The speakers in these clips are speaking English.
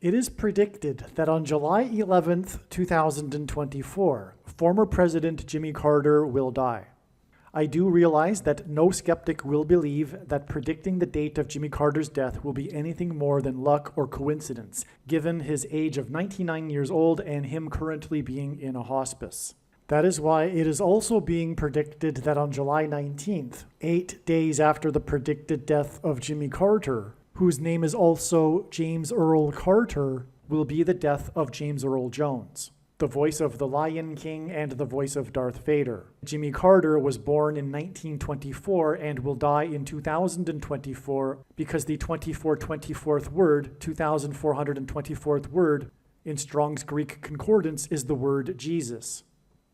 It is predicted that on July 11th, 2024, former President Jimmy Carter will die. I do realize that no skeptic will believe that predicting the date of Jimmy Carter's death will be anything more than luck or coincidence, given his age of 99 years old and him currently being in a hospice. That is why it is also being predicted that on July 19th, 8 days after the predicted death of Jimmy Carter, whose name is also James Earl Carter, will be the death of James Earl Jones, the voice of the Lion King and the voice of Darth Vader. Jimmy Carter was born in 1924 and will die in 2024 because the 2424th word, 2424th word, in Strong's Greek Concordance is the word Jesus.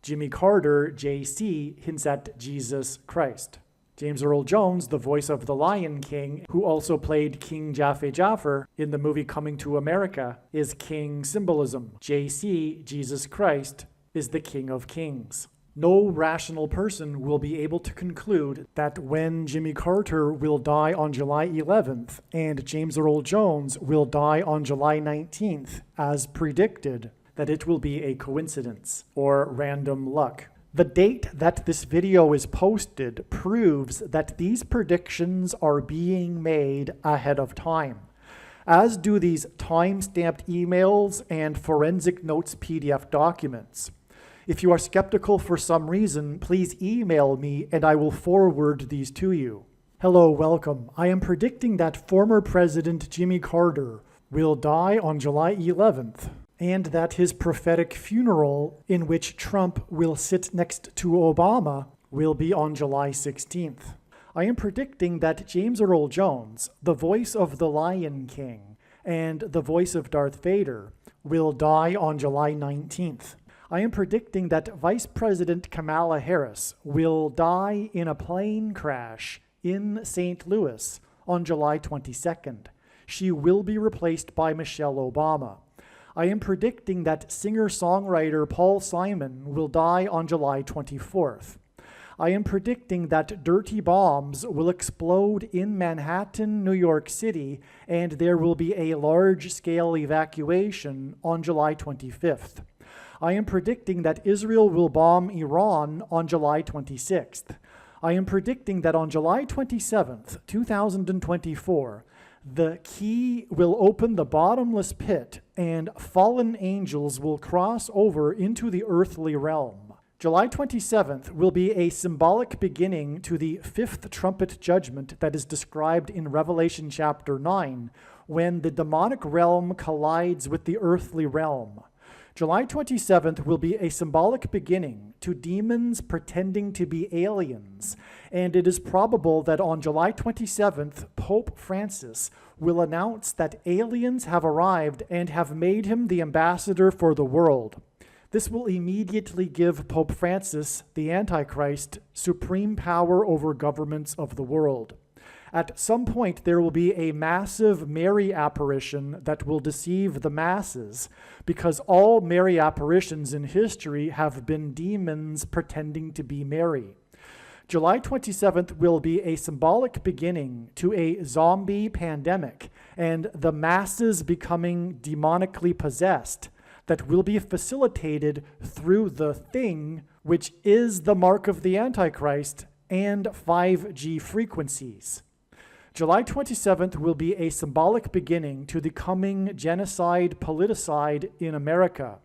Jimmy Carter, JC, hints at Jesus Christ. James Earl Jones, the voice of the Lion King, who also played King Jaffe Jaffer in the movie Coming to America, is King symbolism. JC, Jesus Christ, is the King of Kings. No rational person will be able to conclude that when Jimmy Carter will die on July 11th and James Earl Jones will die on July 19th, as predicted, that it will be a coincidence or random luck. The date that this video is posted proves that these predictions are being made ahead of time, as do these time-stamped emails and forensic notes PDF documents. If you are skeptical for some reason, please email me and I will forward these to you. Hello, welcome. I am predicting that former President Jimmy Carter will die on July 11th. And that his prophetic funeral, in which Trump will sit next to Obama, will be on July 16th. I am predicting that James Earl Jones, the voice of the Lion King and the voice of Darth Vader, will die on July 19th. I am predicting that Vice President Kamala Harris will die in a plane crash in St. Louis on July 22nd. She will be replaced by Michelle Obama. I am predicting that singer-songwriter Paul Simon will die on July 24th. I am predicting that dirty bombs will explode in Manhattan, New York City, and there will be a large-scale evacuation on July 25th. I am predicting that Israel will bomb Iran on July 26th. I am predicting that on July 27th, 2024, the key will open the bottomless pit and fallen angels will cross over into the earthly realm. July 27th will be a symbolic beginning to the fifth trumpet judgment that is described in Revelation chapter 9, when the demonic realm collides with the earthly realm. July 27th will be a symbolic beginning to demons pretending to be aliens, and it is probable that on July 27th, Pope Francis will announce that aliens have arrived and have made him the ambassador for the world. This will immediately give Pope Francis, the Antichrist, supreme power over governments of the world. At some point, there will be a massive Mary apparition that will deceive the masses, because all Mary apparitions in history have been demons pretending to be Mary. July 27th will be a symbolic beginning to a zombie pandemic and the masses becoming demonically possessed that will be facilitated through the thing, which is the mark of the Antichrist and 5G frequencies. July 27th will be a symbolic beginning to the coming genocide politicide in America.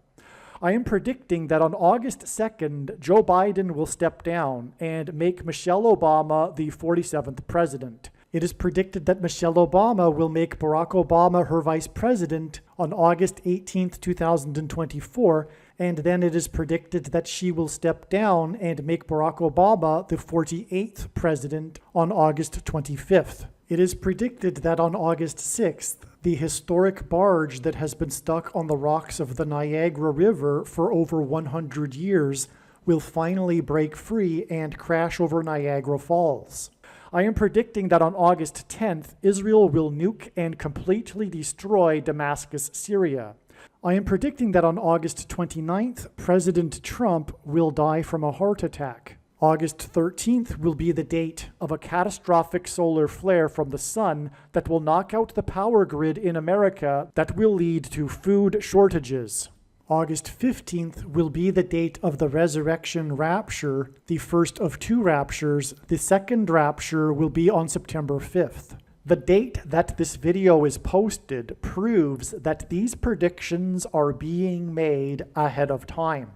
I am predicting that on August 2nd, Joe Biden will step down and make Michelle Obama the 47th president. It is predicted that Michelle Obama will make Barack Obama her vice president on August 18th, 2024, and then it is predicted that she will step down and make Barack Obama the 48th president on August 25th. It is predicted that on August 6th, the historic barge that has been stuck on the rocks of the Niagara River for over 100 years will finally break free and crash over Niagara Falls. I am predicting that on August 10th, Israel will nuke and completely destroy Damascus, Syria. I am predicting that on August 29th, President Trump will die from a heart attack. August 13th will be the date of a catastrophic solar flare from the sun that will knock out the power grid in America that will lead to food shortages. August 15th will be the date of the resurrection rapture, the first of two raptures. The second rapture will be on September 5th. The date that this video is posted proves that these predictions are being made ahead of time,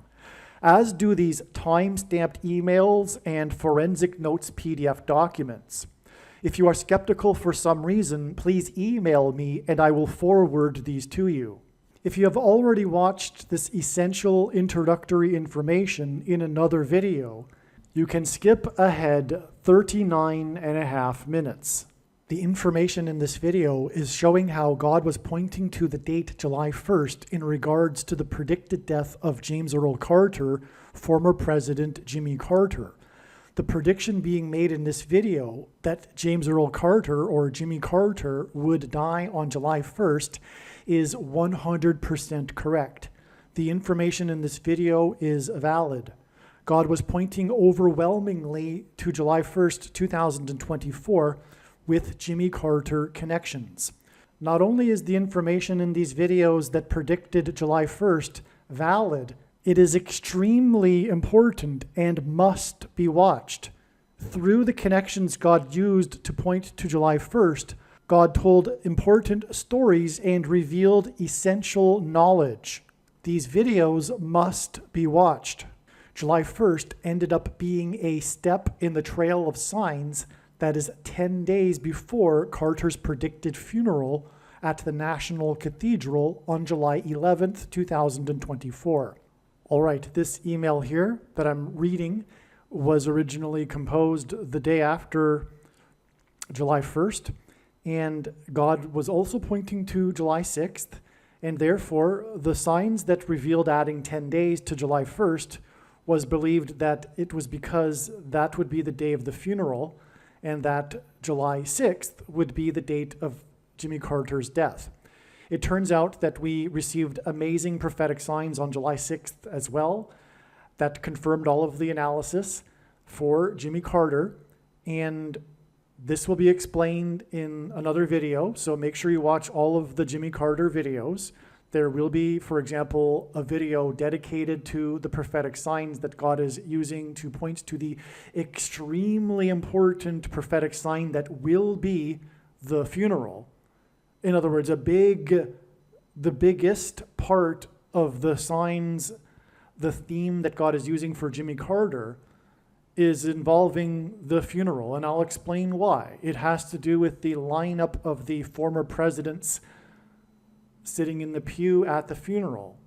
as do these time-stamped emails and forensic notes PDF documents. If you are skeptical for some reason, please email me and I will forward these to you. If you have already watched this essential introductory information in another video, you can skip ahead 39.5 minutes. The information in this video is showing how God was pointing to the date July 1st in regards to the predicted death of James Earl Carter, former President Jimmy Carter. The prediction being made in this video that James Earl Carter or Jimmy Carter would die on July 1st is 100% correct. The information in this video is valid. God was pointing overwhelmingly to July 1st, 2024, with Jimmy Carter connections. Not only is the information in these videos that predicted July 1st valid, it is extremely important and must be watched. Through the connections God used to point to July 1st, God told important stories and revealed essential knowledge. These videos must be watched. July 1st ended up being a step in the trail of signs that is 10 days before Carter's predicted funeral at the National Cathedral on July 11th, 2024. All right, this email here that I'm reading was originally composed the day after July 1st, and God was also pointing to July 6th, and therefore the signs that revealed adding 10 days to July 1st was believed that it was because that would be the day of the funeral, and that July 6th would be the date of Jimmy Carter's death. It turns out that we received amazing prophetic signs on July 6th as well that confirmed all of the analysis for Jimmy Carter, and this will be explained in another video, so make sure you watch all of the Jimmy Carter videos. There will be, for example, a video dedicated to the prophetic signs that God is using to point to the extremely important prophetic sign that will be the funeral. In other words, the biggest part of the signs, the theme that God is using for Jimmy Carter is involving the funeral, and I'll explain why. It has to do with the lineup of the former presidents sitting in the pew at the funeral,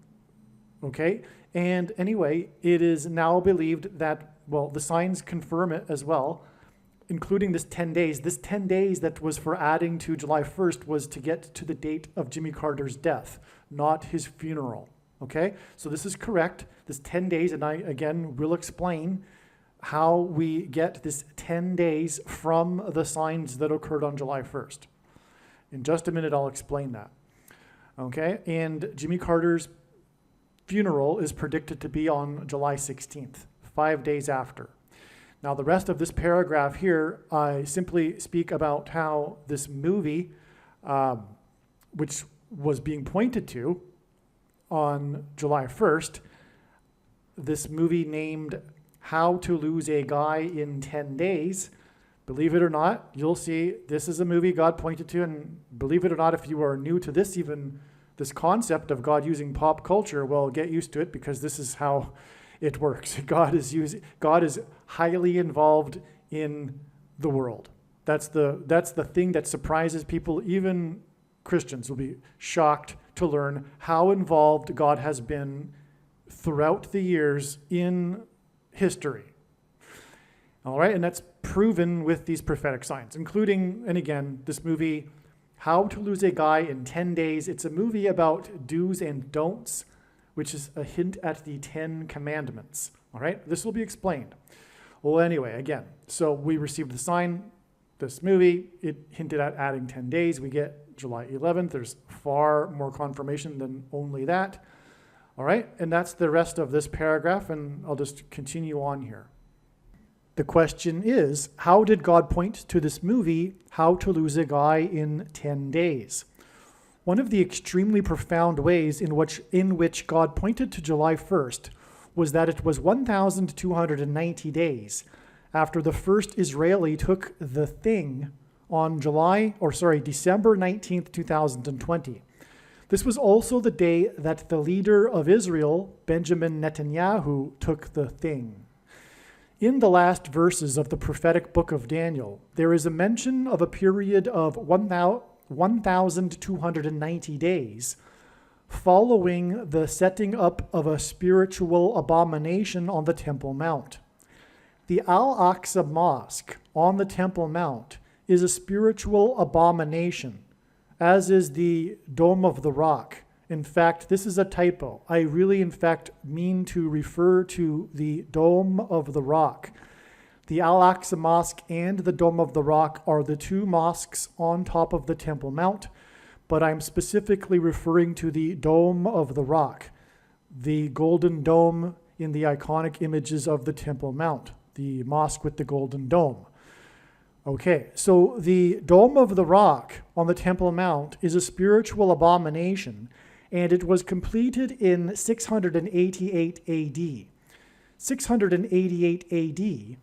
okay? And anyway, it is now believed that, well, the signs confirm it as well, including this 10 days. This 10 days that was for adding to July 1st was to get to the date of Jimmy Carter's death, not his funeral, okay? So this is correct, this 10 days, and I, again, will explain how we get this 10 days from the signs that occurred on July 1st. In just a minute, I'll explain that. Okay, and Jimmy Carter's funeral is predicted to be on July 16th, 5 days after. Now, the rest of this paragraph here, I simply speak about how this movie, which was being pointed to on July 1st, this movie named How to Lose a Guy in 10 Days, believe it or not, you'll see this is a movie God pointed to, and believe it or not, if you are new to this, even this concept of God using pop culture, well, get used to it because this is how it works. God is highly involved in the world. That's the thing that surprises people. Even Christians will be shocked to learn how involved God has been throughout the years in history. All right, and that's proven with these prophetic signs, including, and again, this movie, How to Lose a Guy in 10 Days. It's a movie about do's and don'ts, which is a hint at the 10 commandments. All right, this will be explained. Well, anyway, again, so we received the sign, this movie, it hinted at adding 10 days. We get July 11th. There's far more confirmation than only that. All right, and that's the rest of this paragraph, and I'll just continue on here. The question is, how did God point to this movie, How to Lose a Guy in 10 Days? One of the extremely profound ways in which God pointed to July 1st was that it was 1,290 days after the first Israeli took the thing on December 19th, 2020. This was also the day that the leader of Israel, Benjamin Netanyahu, took the thing. In the last verses of the prophetic book of Daniel, there is a mention of a period of 1,290 days following the setting up of a spiritual abomination on the Temple Mount. The Al-Aqsa Mosque on the Temple Mount is a spiritual abomination, as is the Dome of the Rock. In fact, this is a typo. I really, in fact, mean to refer to the Dome of the Rock. The Al-Aqsa Mosque and the Dome of the Rock are the two mosques on top of the Temple Mount, but I'm specifically referring to the Dome of the Rock, the golden dome in the iconic images of the Temple Mount, the mosque with the golden dome. Okay, so the Dome of the Rock on the Temple Mount is a spiritual abomination, and it was completed in 688 AD. 688 AD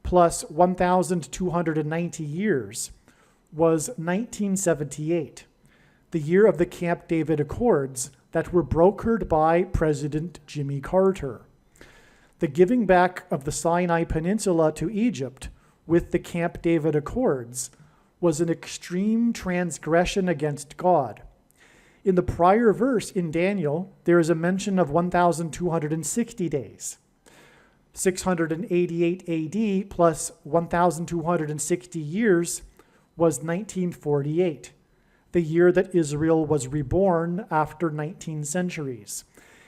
plus 1,290 years was 1978, the year of the Camp David Accords that were brokered by President Jimmy Carter. The giving back of the Sinai Peninsula to Egypt with the Camp David Accords was an extreme transgression against God. In the prior verse in Daniel, there is a mention of 1,260 days. 688 AD plus 1,260 years was 1948, the year that Israel was reborn after 19 centuries.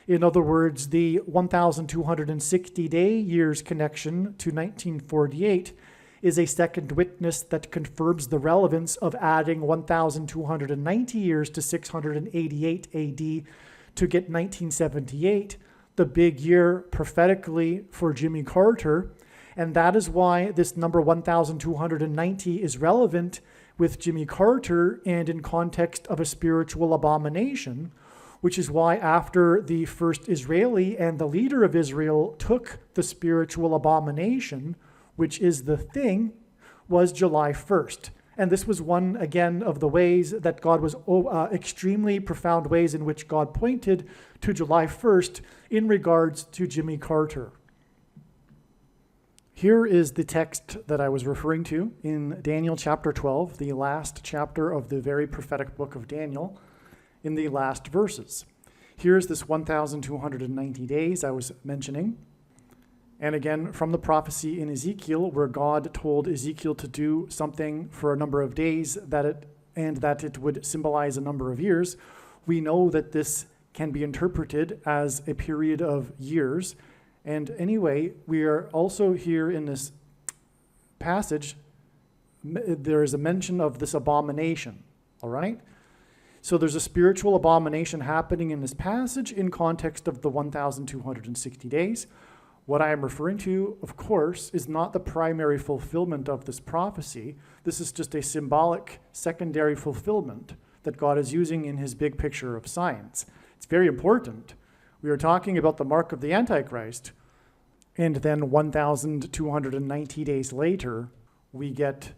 In other words, the 1,260-day years connection to 1948 is a second witness that confirms the relevance of adding 1,290 years to 688 AD to get 1978, the big year prophetically for Jimmy Carter. And that is why this number 1,290 is relevant with Jimmy Carter and in context of a spiritual abomination, which is why after the first Israeli and the leader of Israel took the spiritual abomination, which is the thing, was July 1st. And this was one, again, of the ways that God was, extremely profound ways in which God pointed to July 1st in regards to Jimmy Carter. Here is the text that I was referring to in Daniel chapter 12, the last chapter of the very prophetic book of Daniel, in the last verses. Here's this 1,290 days I was mentioning. And again, from the prophecy in Ezekiel, where God told Ezekiel to do something for a number of days that it would symbolize a number of years, we know that this can be interpreted as a period of years. And anyway, we are also here in this passage, there is a mention of this abomination, all right? So there's a spiritual abomination happening in this passage in context of the 1,260 days. What I am referring to, of course, is not the primary fulfillment of this prophecy. This is just a symbolic secondary fulfillment that God is using in his big picture of science. It's very important. We are talking about the mark of the Antichrist, and then 1,290 days later, we get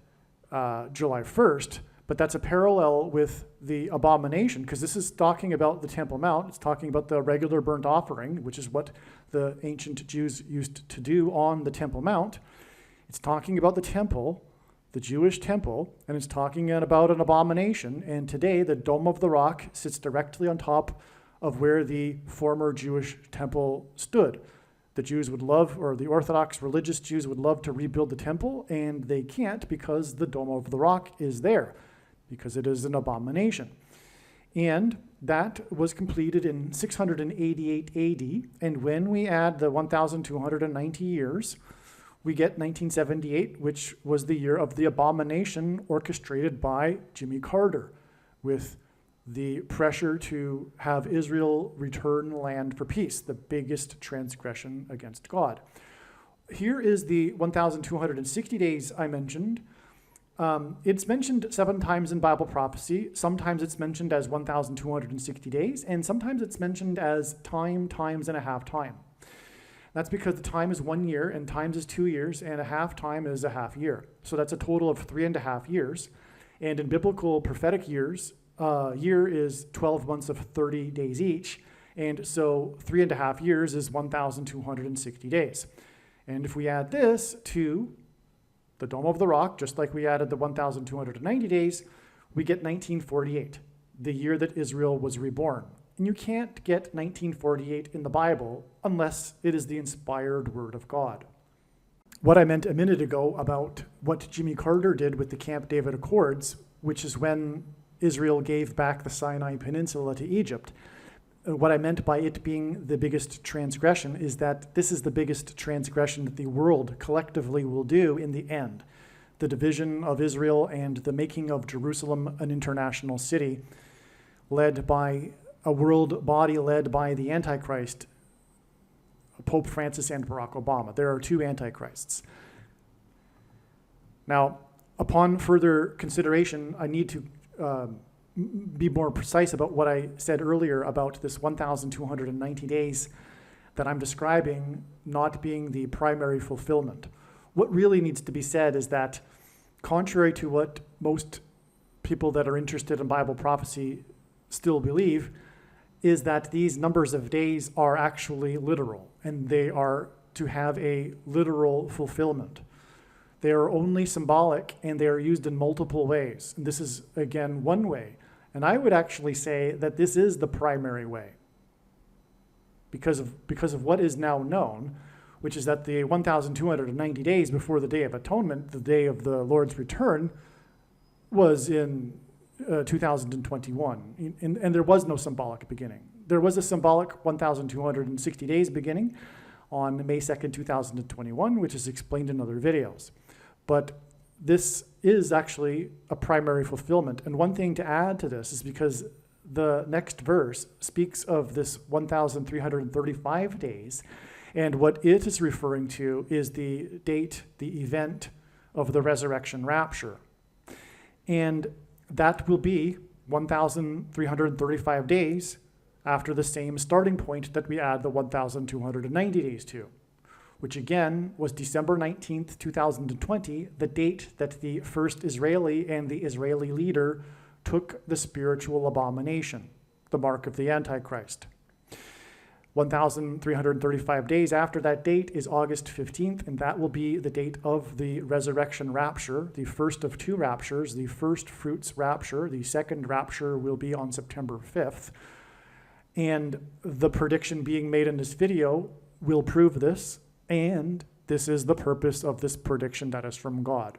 July 1st, but that's a parallel with the abomination, because this is talking about the Temple Mount. It's talking about the regular burnt offering, which is what the ancient Jews used to do on the Temple Mount. It's talking about the temple, the Jewish temple, and it's talking about an abomination. And today, the Dome of the Rock sits directly on top of where the former Jewish temple stood. The Jews would love, or the Orthodox religious Jews would love to rebuild the temple, and they can't because the Dome of the Rock is there, because it is an abomination. And that was completed in 688 AD, and when we add the 1,290 years, we get 1978, which was the year of the abomination orchestrated by Jimmy Carter, with the pressure to have Israel return land for peace, the biggest transgression against God. here is the 1,260 days I mentioned. It's mentioned 7 times in Bible prophecy. Sometimes it's mentioned as 1,260 days, and sometimes it's mentioned as time, times, and a half time. That's because the time is 1 year, and times is 2 years, and a half time is a half year. So that's a total of 3.5 years. And in biblical prophetic years, year is 12 months of 30 days each. And so 3.5 years is 1,260 days. And if we add this to the Dome of the Rock, just like we added the 1,290 days, we get 1948, the year that Israel was reborn. And you can't get 1948 in the Bible unless it is the inspired word of God. What I meant a minute ago about what Jimmy Carter did with the Camp David Accords, which is when Israel gave back the Sinai Peninsula to Egypt, what I meant by it being the biggest transgression is that this is the biggest transgression that the world collectively will do in the end. The division of Israel and the making of Jerusalem an international city led by a world body led by the Antichrist, Pope Francis and Barack Obama. There are 2 Antichrists. Now, upon further consideration, I need to be more precise about what I said earlier about this 1,290 days that I'm describing not being the primary fulfillment. What really needs to be said is that, contrary to what most people that are interested in Bible prophecy still believe, is that these numbers of days are actually literal, and they are to have a literal fulfillment. They are only symbolic, and they are used in multiple ways. And this is, again, one way. And I would actually say that this is the primary way because of what is now known, which is that the 1,290 days before the Day of Atonement, the day of the Lord's return, was in 2021. And there was no symbolic beginning. There was a symbolic 1,260 days beginning on May 2nd, 2021, which is explained in other videos. But this is actually a primary fulfillment. And one thing to add to this is because the next verse speaks of this 1,335 days, and what it is referring to is the date, the event of the resurrection rapture. And that will be 1,335 days after the same starting point that we add the 1,290 days to, which again was December 19th, 2020, the date that the first Israeli and the Israeli leader took the spiritual abomination, the mark of the Antichrist. 1,335 days after that date is August 15th, and that will be the date of the resurrection rapture, the first of 2 raptures, the first fruits rapture. The second rapture will be on September 5th. And the prediction being made in this video will prove this. And this is the purpose of this prediction that is from God.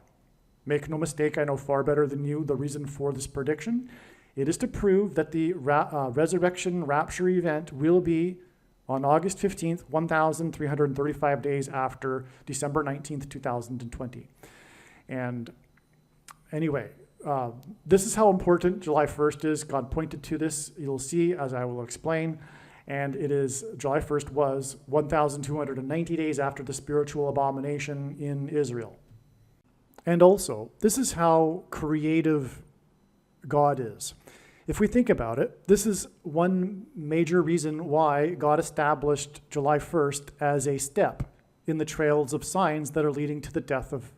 Make no mistake, I know far better than you the reason for this prediction. It is to prove that the resurrection rapture event will be on August 15th, 1,335 days after December 19th, 2020. And anyway, this is how important July 1st is. God pointed to this. You'll see as I will explain. And it is, July 1st was 1,290 days after the spiritual abomination in Israel. And also, this is how creative God is. If we think about it, this is one major reason why God established July 1st as a step in the trails of signs that are leading to the death of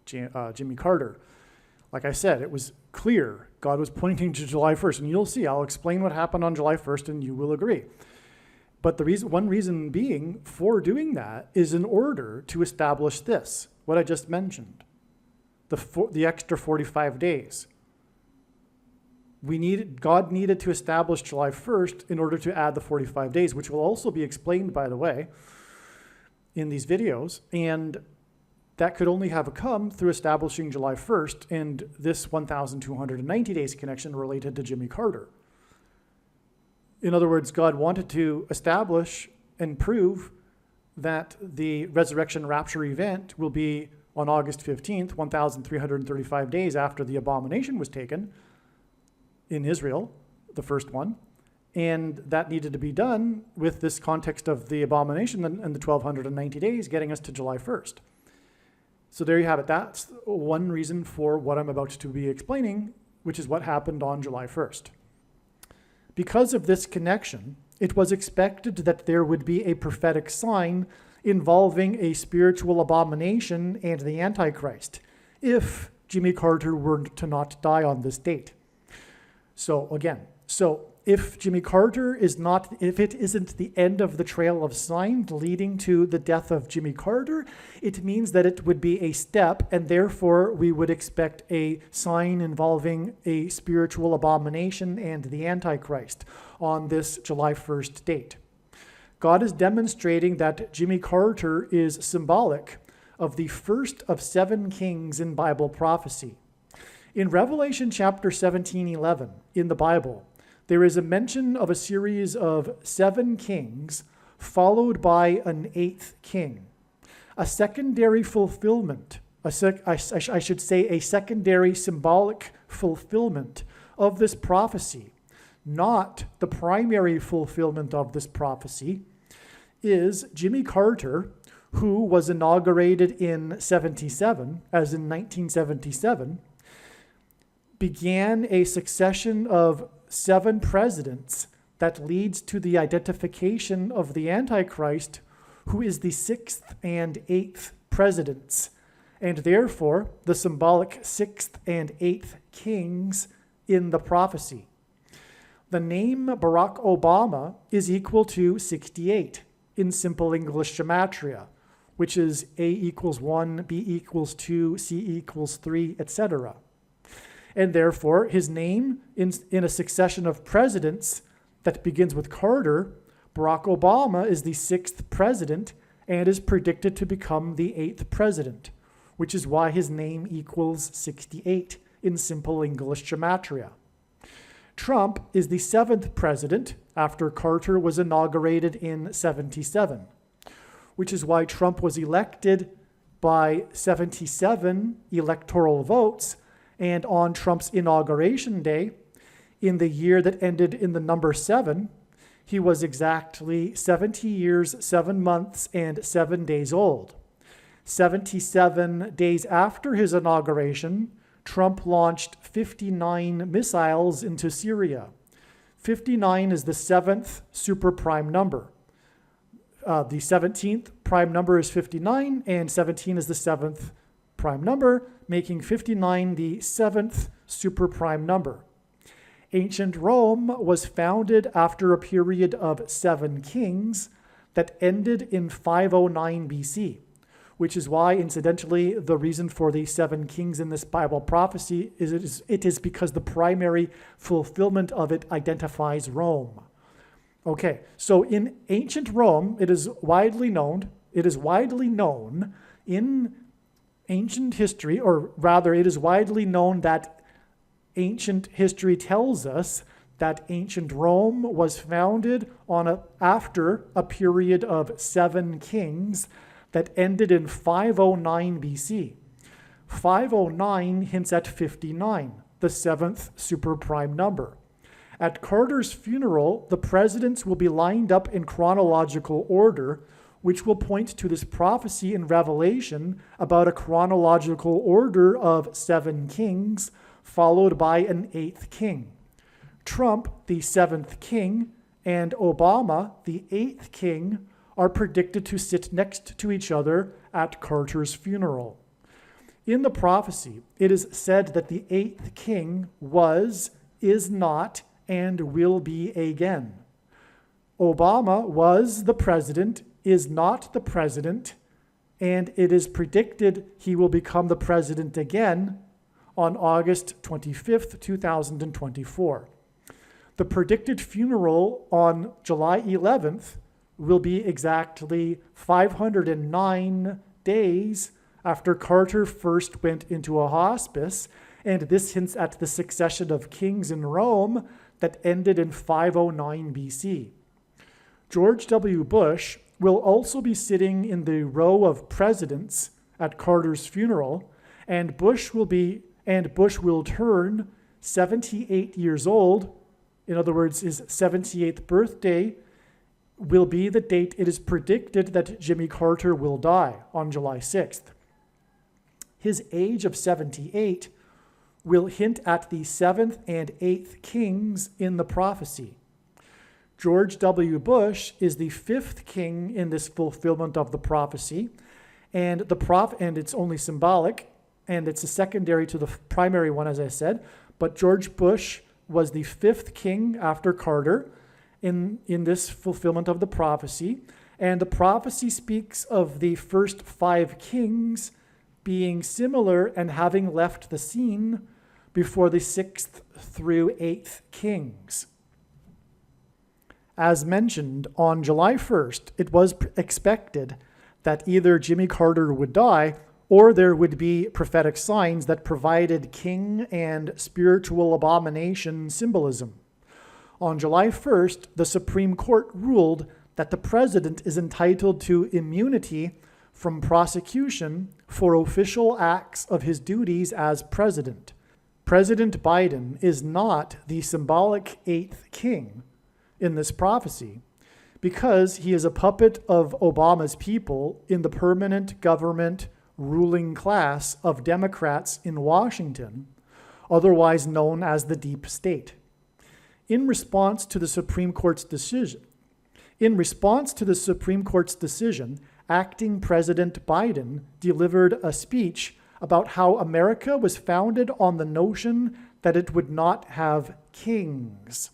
Jimmy Carter. Like I said, it was clear God was pointing to July 1st, and you'll see, I'll explain what happened on July 1st, and you will agree. But one reason being for doing that is in order to establish this, what I just mentioned, the extra 45 days. God needed to establish July 1st in order to add the 45 days, which will also be explained, by the way, in these videos. And that could only have come through establishing July 1st and this 1,290 days connection related to Jimmy Carter. In other words, God wanted to establish and prove that the resurrection rapture event will be on August 15th, 1,335 days after the abomination was taken in Israel, the first one. And that needed to be done with this context of the abomination and the 1290 days getting us to July 1st. So there you have it. That's one reason for what I'm about to be explaining, which is what happened on July 1st. Because of this connection, it was expected that there would be a prophetic sign involving a spiritual abomination and the Antichrist, if Jimmy Carter were to not die on this date. So if Jimmy Carter if it isn't the end of the trail of signs leading to the death of Jimmy Carter, it means that it would be a step, and therefore we would expect a sign involving a spiritual abomination and the Antichrist on this July 1st date. God is demonstrating that Jimmy Carter is symbolic of the first of 7 kings in Bible prophecy. In Revelation chapter 17:11 in the Bible, there is a mention of a series of 7 kings followed by an 8th king. A secondary fulfillment, a secondary symbolic fulfillment of this prophecy, not the primary fulfillment of this prophecy, is Jimmy Carter, who was inaugurated in 77, as in 1977, began a succession of 7 presidents that leads to the identification of the Antichrist, who is the 6th and 8th presidents, and therefore the symbolic 6th and 8th kings in the prophecy. The name Barack Obama is equal to 68 in simple English gematria, which is A equals 1, B equals 2, C equals 3, etc. And therefore, his name in a succession of presidents that begins with Carter, Barack Obama is the 6th president and is predicted to become the 8th president, which is why his name equals 68 in simple English gematria. Trump is the 7th president after Carter was inaugurated in 77, which is why Trump was elected by 77 electoral votes. And on Trump's inauguration day, in the year that ended in the number 7, he was exactly 70 years, 7 months, and 7 days old. 77 days after his inauguration, Trump launched 59 missiles into Syria. 59 is the 7th superprime number. The 17th prime number is 59, and 17 is the 7th prime number, making 59 the 7th superprime number. Ancient Rome was founded after a period of 7 kings that ended in 509 BC, which is why, incidentally, the reason for the 7 kings in this Bible prophecy is it is because the primary fulfillment of it identifies Rome. Okay, so in ancient Rome, it is widely known in ancient history, or rather, it is widely known that ancient history tells us that ancient Rome was founded after a period of 7 kings that ended in 509 BC. 509 hints at 59, the 7th superprime number. At Carter's funeral, the presidents will be lined up in chronological order, which will point to this prophecy in Revelation about a chronological order of 7 kings, followed by an 8th king. Trump, the 7th king, and Obama, the 8th king, are predicted to sit next to each other at Carter's funeral. In the prophecy, it is said that the 8th king was, is not, and will be again. Obama was the president, is not the president, and it is predicted he will become the president again on August 25th, 2024. The predicted funeral on July 11th will be exactly 509 days after Carter first went into a hospice, and this hints at the succession of kings in Rome that ended in 509 BC. George W. Bush will also be sitting in the row of presidents at Carter's funeral, and Bush will turn 78 years old In other words, his 78th birthday will be the date it is predicted that Jimmy Carter will die, on July 6th. His age of 78 will hint at the 7th and 8th kings in the prophecy. George W. Bush is the 5th king in this fulfillment of the prophecy, and it's only symbolic, and it's a secondary to the primary one, as I said. But George Bush was the 5th king after Carter in this fulfillment of the prophecy, and the prophecy speaks of the first 5 kings being similar and having left the scene before the 6th through 8th kings. As mentioned, on July 1st, it was expected that either Jimmy Carter would die or there would be prophetic signs that provided king and spiritual abomination symbolism. On July 1st, the Supreme Court ruled that the president is entitled to immunity from prosecution for official acts of his duties as president. President Biden is not the symbolic 8th king in this prophecy because he is a puppet of Obama's people in the permanent government ruling class of Democrats in Washington, otherwise known as the deep state. In response to the Supreme Court's decision, acting President Biden delivered a speech about how America was founded on the notion that it would not have kings,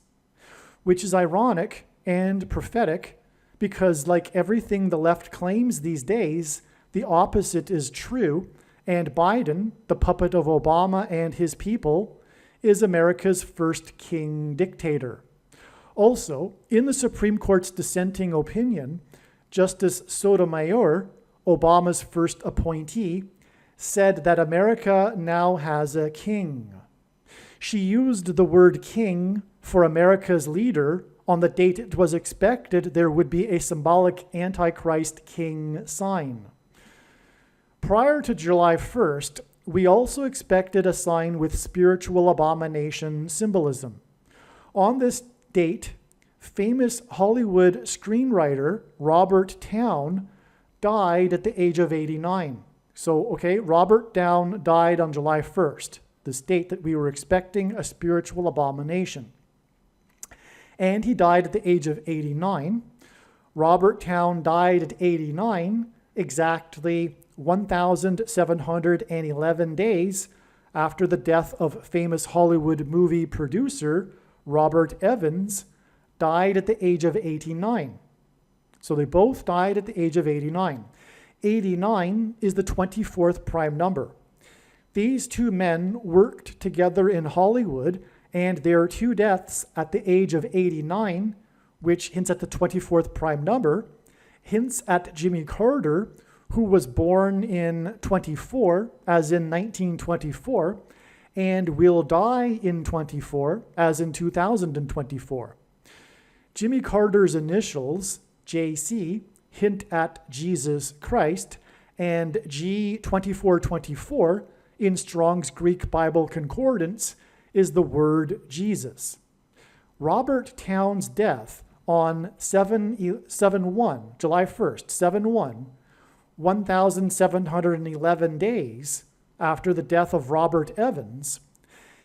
which is ironic and prophetic because, like everything the left claims these days, the opposite is true, and Biden, the puppet of Obama and his people, is America's first king dictator. Also, in the Supreme Court's dissenting opinion, Justice Sotomayor, Obama's first appointee, said that America now has a king. She used the word king for America's leader on the date it was expected there would be a symbolic Antichrist king sign. Prior to July 1st, we also expected a sign with spiritual abomination symbolism. On this date, famous Hollywood screenwriter Robert Towne died at the age of 89. Robert Towne died on July 1st, this date that we were expecting a spiritual abomination. And he died at the age of 89. Robert Towne died at 89, exactly 1,711 days after the death of famous Hollywood movie producer Robert Evans died at the age of 89. So they both died at the age of 89. 89 is the 24th prime number. These two men worked together in Hollywood, and their two deaths at the age of 89, which hints at the 24th prime number, hints at Jimmy Carter, who was born in 24, as in 1924, and will die in 24, as in 2024. Jimmy Carter's initials, JC, hint at Jesus Christ, and G2424 in Strong's Greek Bible Concordance is the word Jesus. Robert Towne's death on July 1st, 7/1, 1,711 days after the death of Robert Evans,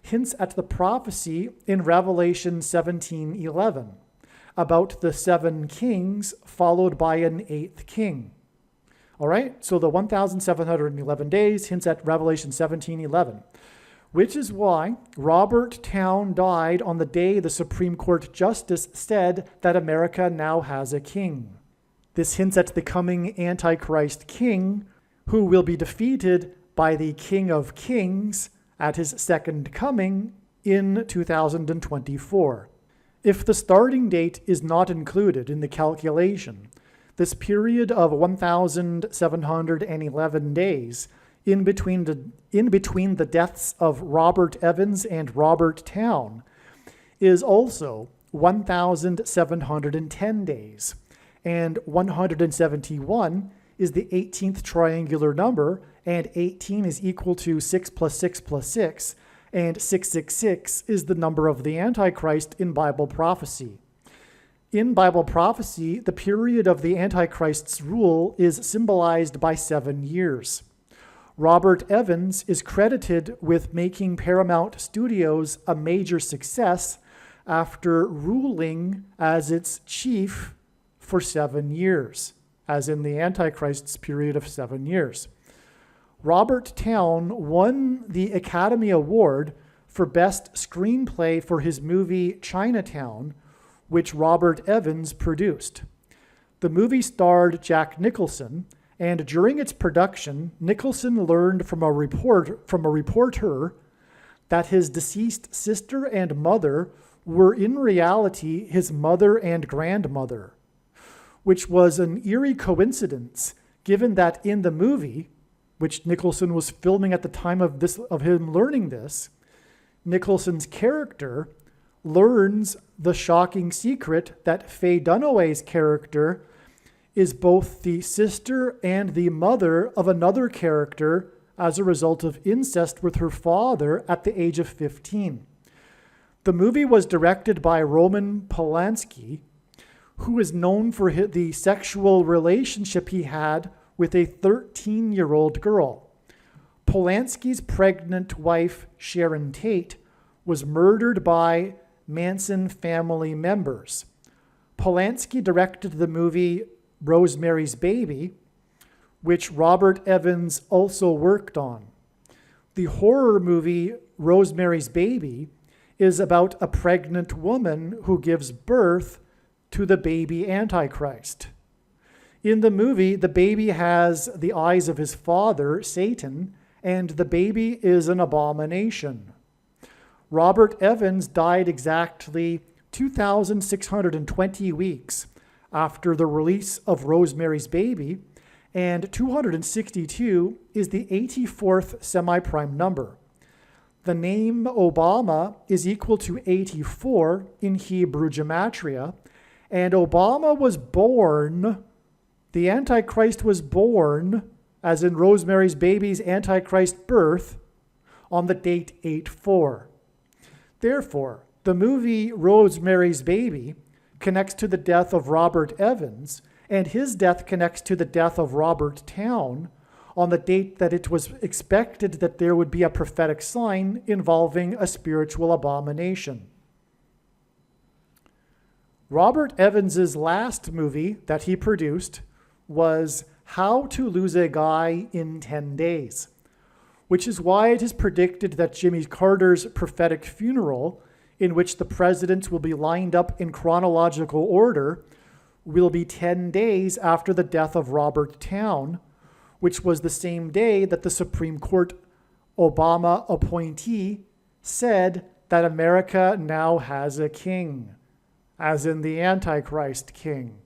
hints at the prophecy in Revelation 17:11 about the 7 kings followed by an 8th king. All right, so the 1,711 days hints at Revelation 17:11, which is why Robert Towne died on the day the Supreme Court Justice said that America now has a king. This hints at the coming Antichrist king, who will be defeated by the King of Kings at his second coming in 2024. If the starting date is not included in the calculation, this period of 1,711 days in between the deaths of Robert Evans and Robert Towne is also 1,710 days, and 171 is the 18th triangular number, and 18 is equal to 6 plus 6 plus 6, and 666 is the number of the Antichrist in Bible prophecy. In Bible prophecy, the period of the Antichrist's rule is symbolized by 7 years. Robert Evans is credited with making Paramount Studios a major success after ruling as its chief for 7 years, as in the Antichrist's period of 7 years. Robert Towne won the Academy Award for Best Screenplay for his movie Chinatown, which Robert Evans produced. The movie starred Jack Nicholson, and during its production, Nicholson learned from a reporter that his deceased sister and mother were in reality his mother and grandmother, which was an eerie coincidence, given that in the movie, which Nicholson was filming at the time of him learning this, Nicholson's character learns the shocking secret that Faye Dunaway's character is both the sister and the mother of another character as a result of incest with her father at the age of 15. The movie was directed by Roman Polanski, who is known for the sexual relationship he had with a 13-year-old girl. Polanski's pregnant wife, Sharon Tate, was murdered by Manson family members. Polanski directed the movie Rosemary's Baby, which Robert Evans also worked on. The horror movie Rosemary's Baby is about a pregnant woman who gives birth to the baby Antichrist. In the movie, the baby has the eyes of his father, Satan, and the baby is an abomination. Robert Evans died exactly 2,620 weeks after the release of Rosemary's Baby, and 262 is the 84th semi-prime number. The name Obama is equal to 84 in Hebrew gematria, and Obama was born, the Antichrist was born, as in Rosemary's Baby's Antichrist birth, on the date 8/4. Therefore, the movie Rosemary's Baby connects to the death of Robert Evans, and his death connects to the death of Robert Towne on the date that it was expected that there would be a prophetic sign involving a spiritual abomination. Robert Evans's last movie that he produced was How to Lose a Guy in 10 Days, which is why it is predicted that Jimmy Carter's prophetic funeral, in which the presidents will be lined up in chronological order, will be 10 days after the death of Robert Towne, which was the same day that the Supreme Court Obama appointee said that America now has a king, as in the Antichrist king,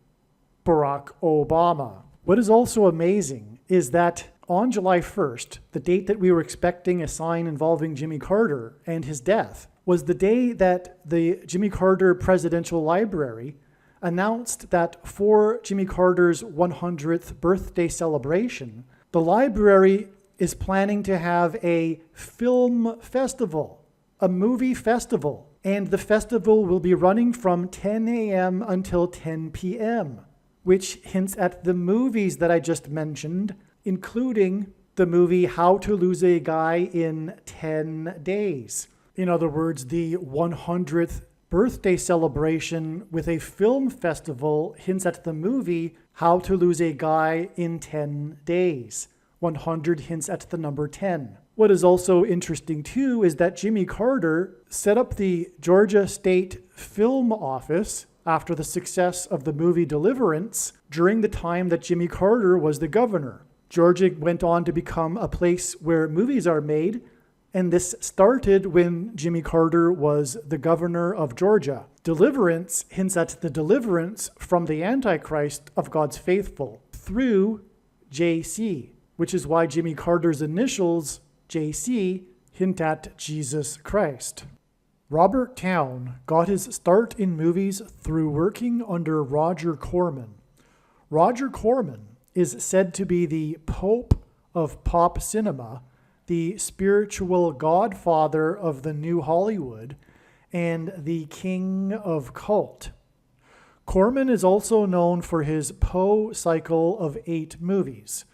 Barack Obama. What is also amazing is that on July 1st, the date that we were expecting a sign involving Jimmy Carter and his death, was the day that the Jimmy Carter Presidential Library announced that for Jimmy Carter's 100th birthday celebration, the library is planning to have a film festival, a movie festival, and the festival will be running from 10 a.m. until 10 p.m., which hints at the movies that I just mentioned, including the movie How to Lose a Guy in 10 Days. In other words, the 100th birthday celebration with a film festival hints at the movie How to Lose a Guy in 10 Days. 100 hints at the number 10. What is also interesting too is that Jimmy Carter set up the Georgia State Film Office after the success of the movie Deliverance during the time that Jimmy Carter was the governor. Georgia went on to become a place where movies are made, and this started when Jimmy Carter was the governor of Georgia. Deliverance hints at the deliverance from the Antichrist of God's faithful through JC, which is why Jimmy Carter's initials, JC, hint at Jesus Christ. Robert Towne got his start in movies through working under Roger Corman. Roger Corman is said to be the Pope of pop cinema, the spiritual godfather of the new Hollywood and the king of cult. Corman is also known for his Poe cycle of 8 movies.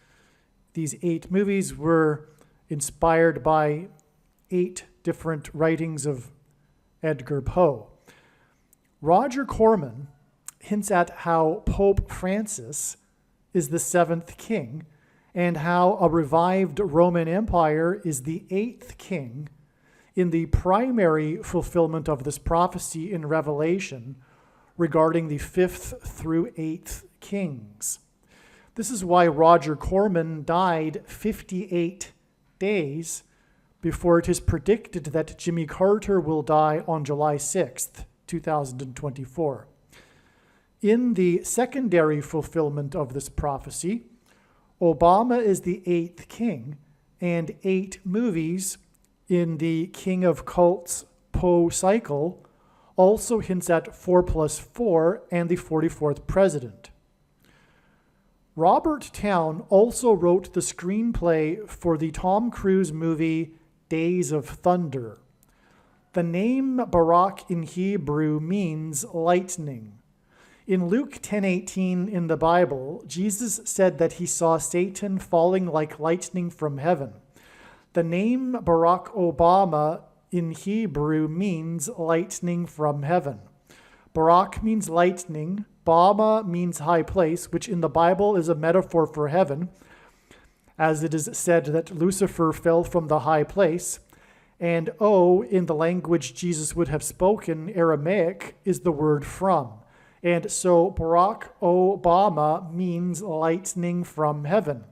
These 8 movies were inspired by 8 different writings of Edgar Poe. Roger Corman hints at how Pope Francis is the 7th king and how a revived Roman Empire is the 8th king in the primary fulfillment of this prophecy in Revelation regarding the 5th through 8th kings. This is why Roger Corman died 58 days before it is predicted that Jimmy Carter will die on July 6th, 2024. In the secondary fulfillment of this prophecy, Obama is the 8th king, and 8 movies in the King of Cults Poe cycle also hints at 4+4 and the 44th president. Robert Towne also wrote the screenplay for the Tom Cruise movie Days of Thunder. The name Barak in Hebrew means lightning. In Luke 10:18 in the Bible, Jesus said that he saw Satan falling like lightning from heaven. The name Barack Obama in Hebrew means lightning from heaven. Barak means lightning, Bama means high place, which in the Bible is a metaphor for heaven, as it is said that Lucifer fell from the high place, and O, in the language Jesus would have spoken, Aramaic, is the word from. And so Barack Obama means lightning from heaven.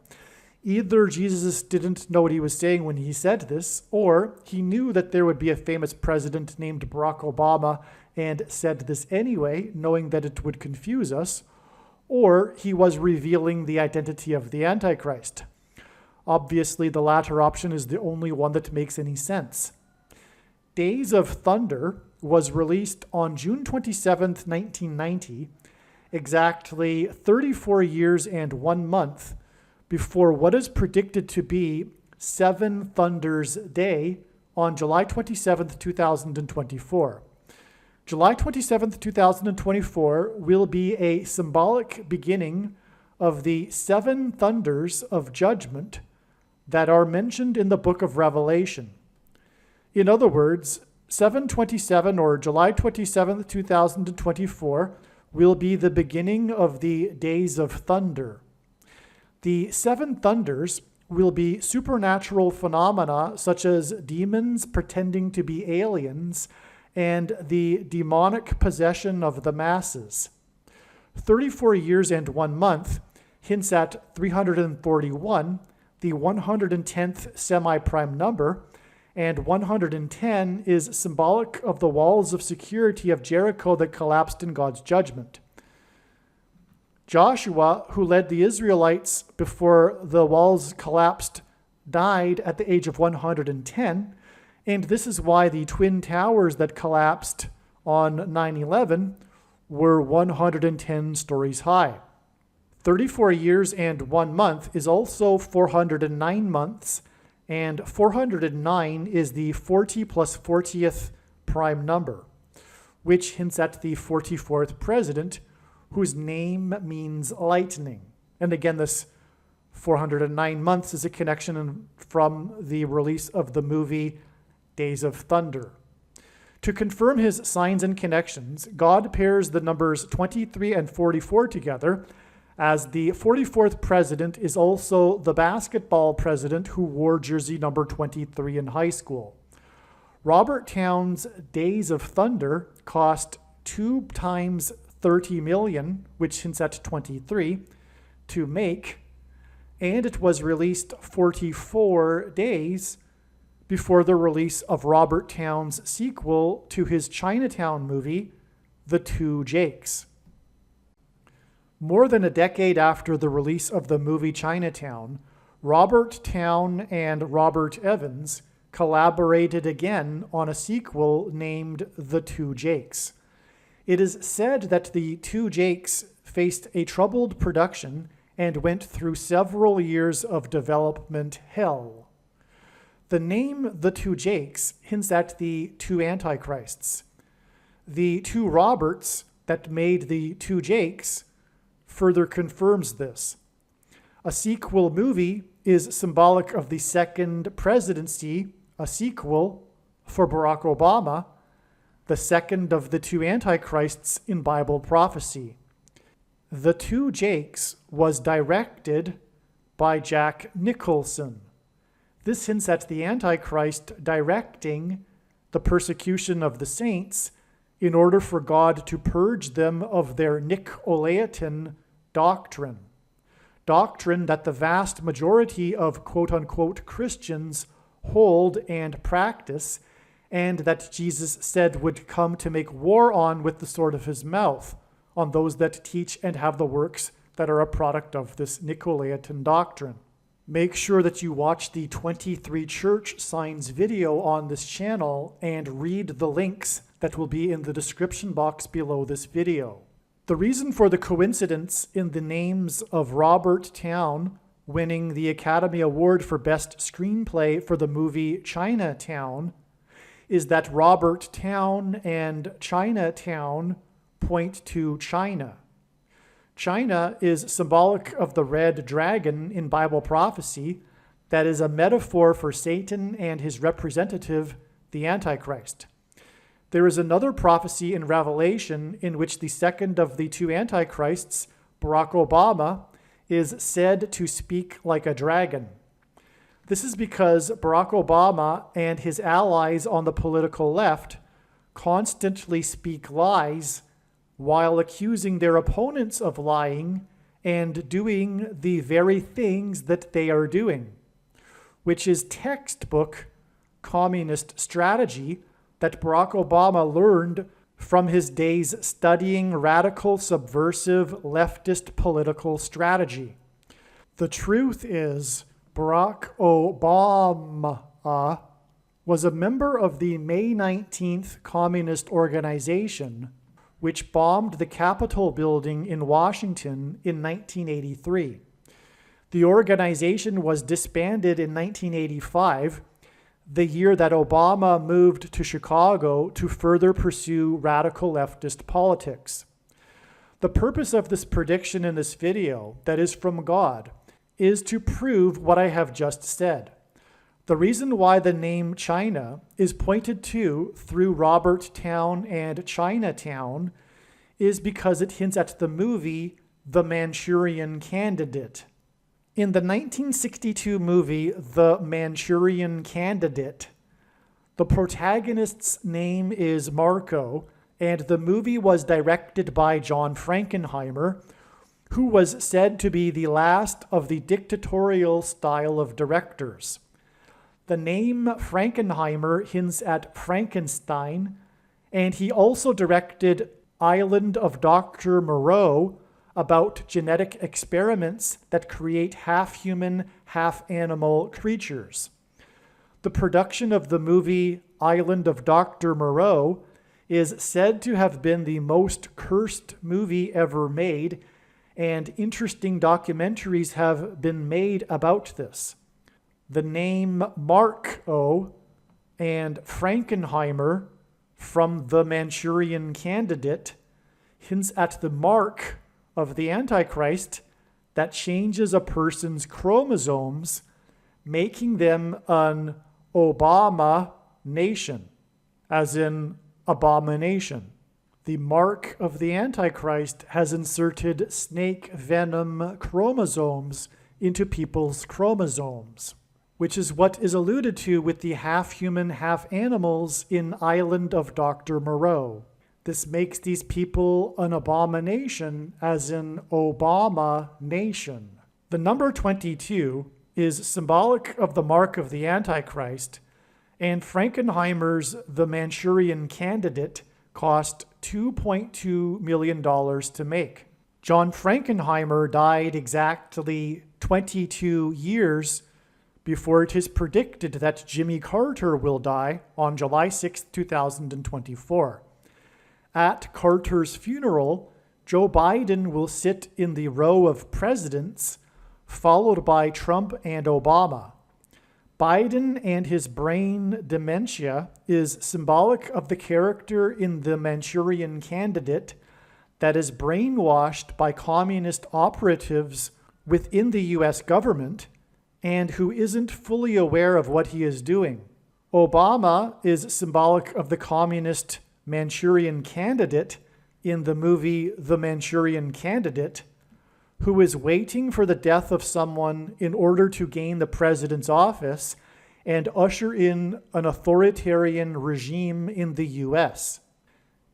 Either Jesus didn't know what he was saying when he said this, or he knew that there would be a famous president named Barack Obama and said this anyway, knowing that it would confuse us, or he was revealing the identity of the Antichrist. Obviously, the latter option is the only one that makes any sense. Days of Thunder was released on June 27th, 1990, exactly 34 years and 1 month before what is predicted to be Seven Thunders Day on July 27th, 2024. July 27th, 2024 will be a symbolic beginning of the 7 thunders of judgment that are mentioned in the book of Revelation. In other words, 7/27 or July 27th, 2024 will be the beginning of the Days of Thunder. The 7 thunders will be supernatural phenomena such as demons pretending to be aliens and the demonic possession of the masses. 34 years and 1 month hints at 341, the 110th semi-prime number, and 110 is symbolic of the walls of security of Jericho that collapsed in God's judgment. Joshua, who led the Israelites before the walls collapsed, died at the age of 110, and this is why the Twin Towers that collapsed on 9/11 were 110 stories high. 34 years and 1 month is also 409 months, and 409 is the 40 plus 40th prime number, which hints at the 44th president, whose name means lightning. And again, this 409 months is a connection from the release of the movie Days of Thunder. To confirm his signs and connections, God pairs the numbers 23 and 44 together, as the 44th president is also the basketball president who wore jersey number 23 in high school. Robert Towne's Days of Thunder cost 2 times 30 million, which hints at 23, to make, and it was released 44 days before the release of Robert Towne's sequel to his Chinatown movie, The Two Jakes. More than a decade after the release of the movie Chinatown, Robert Towne and Robert Evans collaborated again on a sequel named The Two Jakes. It is said that The Two Jakes faced a troubled production and went through several years of development hell. The name The Two Jakes hints at the two Antichrists. The two Roberts that made the two Jakes further confirms this. A sequel movie is symbolic of the second presidency, a sequel for Barack Obama, the second of the two Antichrists in Bible prophecy. The Two Jakes was directed by Jack Nicholson. This hints at the Antichrist directing the persecution of the saints in order for God to purge them of their Nicolaitan doctrine that the vast majority of quote-unquote Christians hold and practice, and that Jesus said would come to make war on with the sword of his mouth, on those that teach and have the works that are a product of this Nicolaitan doctrine. Make sure that you watch the 23 church signs video on this channel and read the links that will be in the description box below this video. The reason for the coincidence in the names of Robert Towne winning the Academy Award for Best Screenplay for the movie Chinatown is that Robert Towne and Chinatown point to China. China is symbolic of the red dragon in Bible prophecy that is a metaphor for Satan and his representative, the Antichrist. There is another prophecy in Revelation in which the second of the two Antichrists, Barack Obama, is said to speak like a dragon. This is because Barack Obama and his allies on the political left constantly speak lies while accusing their opponents of lying and doing the very things that they are doing, which is textbook communist strategy that Barack Obama learned from his days studying radical, subversive, leftist political strategy. The truth is, Barack Obama was a member of the May 19th Communist Organization, which bombed the Capitol building in Washington in 1983. The organization was disbanded in 1985, the year that Obama moved to Chicago to further pursue radical leftist politics. The purpose of this prediction in this video, that is from God, is to prove what I have just said. The reason why the name China is pointed to through Robert Towne and Chinatown is because it hints at the movie The Manchurian Candidate. In the 1962 movie The Manchurian Candidate, the protagonist's name is Marco, and the movie was directed by John Frankenheimer, who was said to be the last of the dictatorial style of directors. The name Frankenheimer hints at Frankenstein, and he also directed Island of Dr. Moreau, about genetic experiments that create half-human, half-animal creatures. The production of the movie Island of Dr. Moreau is said to have been the most cursed movie ever made, and interesting documentaries have been made about this. The name Marco and Frankenheimer from The Manchurian Candidate hints at the mark of the Antichrist that changes a person's chromosomes, making them an Obama nation, as in abomination. The mark of the Antichrist has inserted snake venom chromosomes into people's chromosomes, which is what is alluded to with the half-human, half-animals in Island of Dr. Moreau. This makes these people an abomination, as in Obama nation. The number 22 is symbolic of the mark of the Antichrist, and Frankenheimer's The Manchurian Candidate cost $2.2 million to make. John Frankenheimer died exactly 22 years before it is predicted that Jimmy Carter will die on July 6, 2024. At Carter's funeral, Joe Biden will sit in the row of presidents, followed by Trump and Obama. Biden and his brain dementia is symbolic of the character in The Manchurian Candidate that is brainwashed by communist operatives within the US government and who isn't fully aware of what he is doing. Obama is symbolic of the communist Manchurian Candidate in the movie The Manchurian Candidate, who is waiting for the death of someone in order to gain the president's office and usher in an authoritarian regime in the US.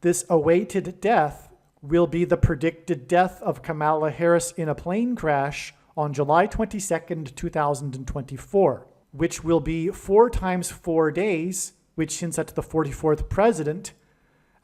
This awaited death will be the predicted death of Kamala Harris in a plane crash on July 22nd, 2024, which will be 4 times 4 days, which hints at the 44th president,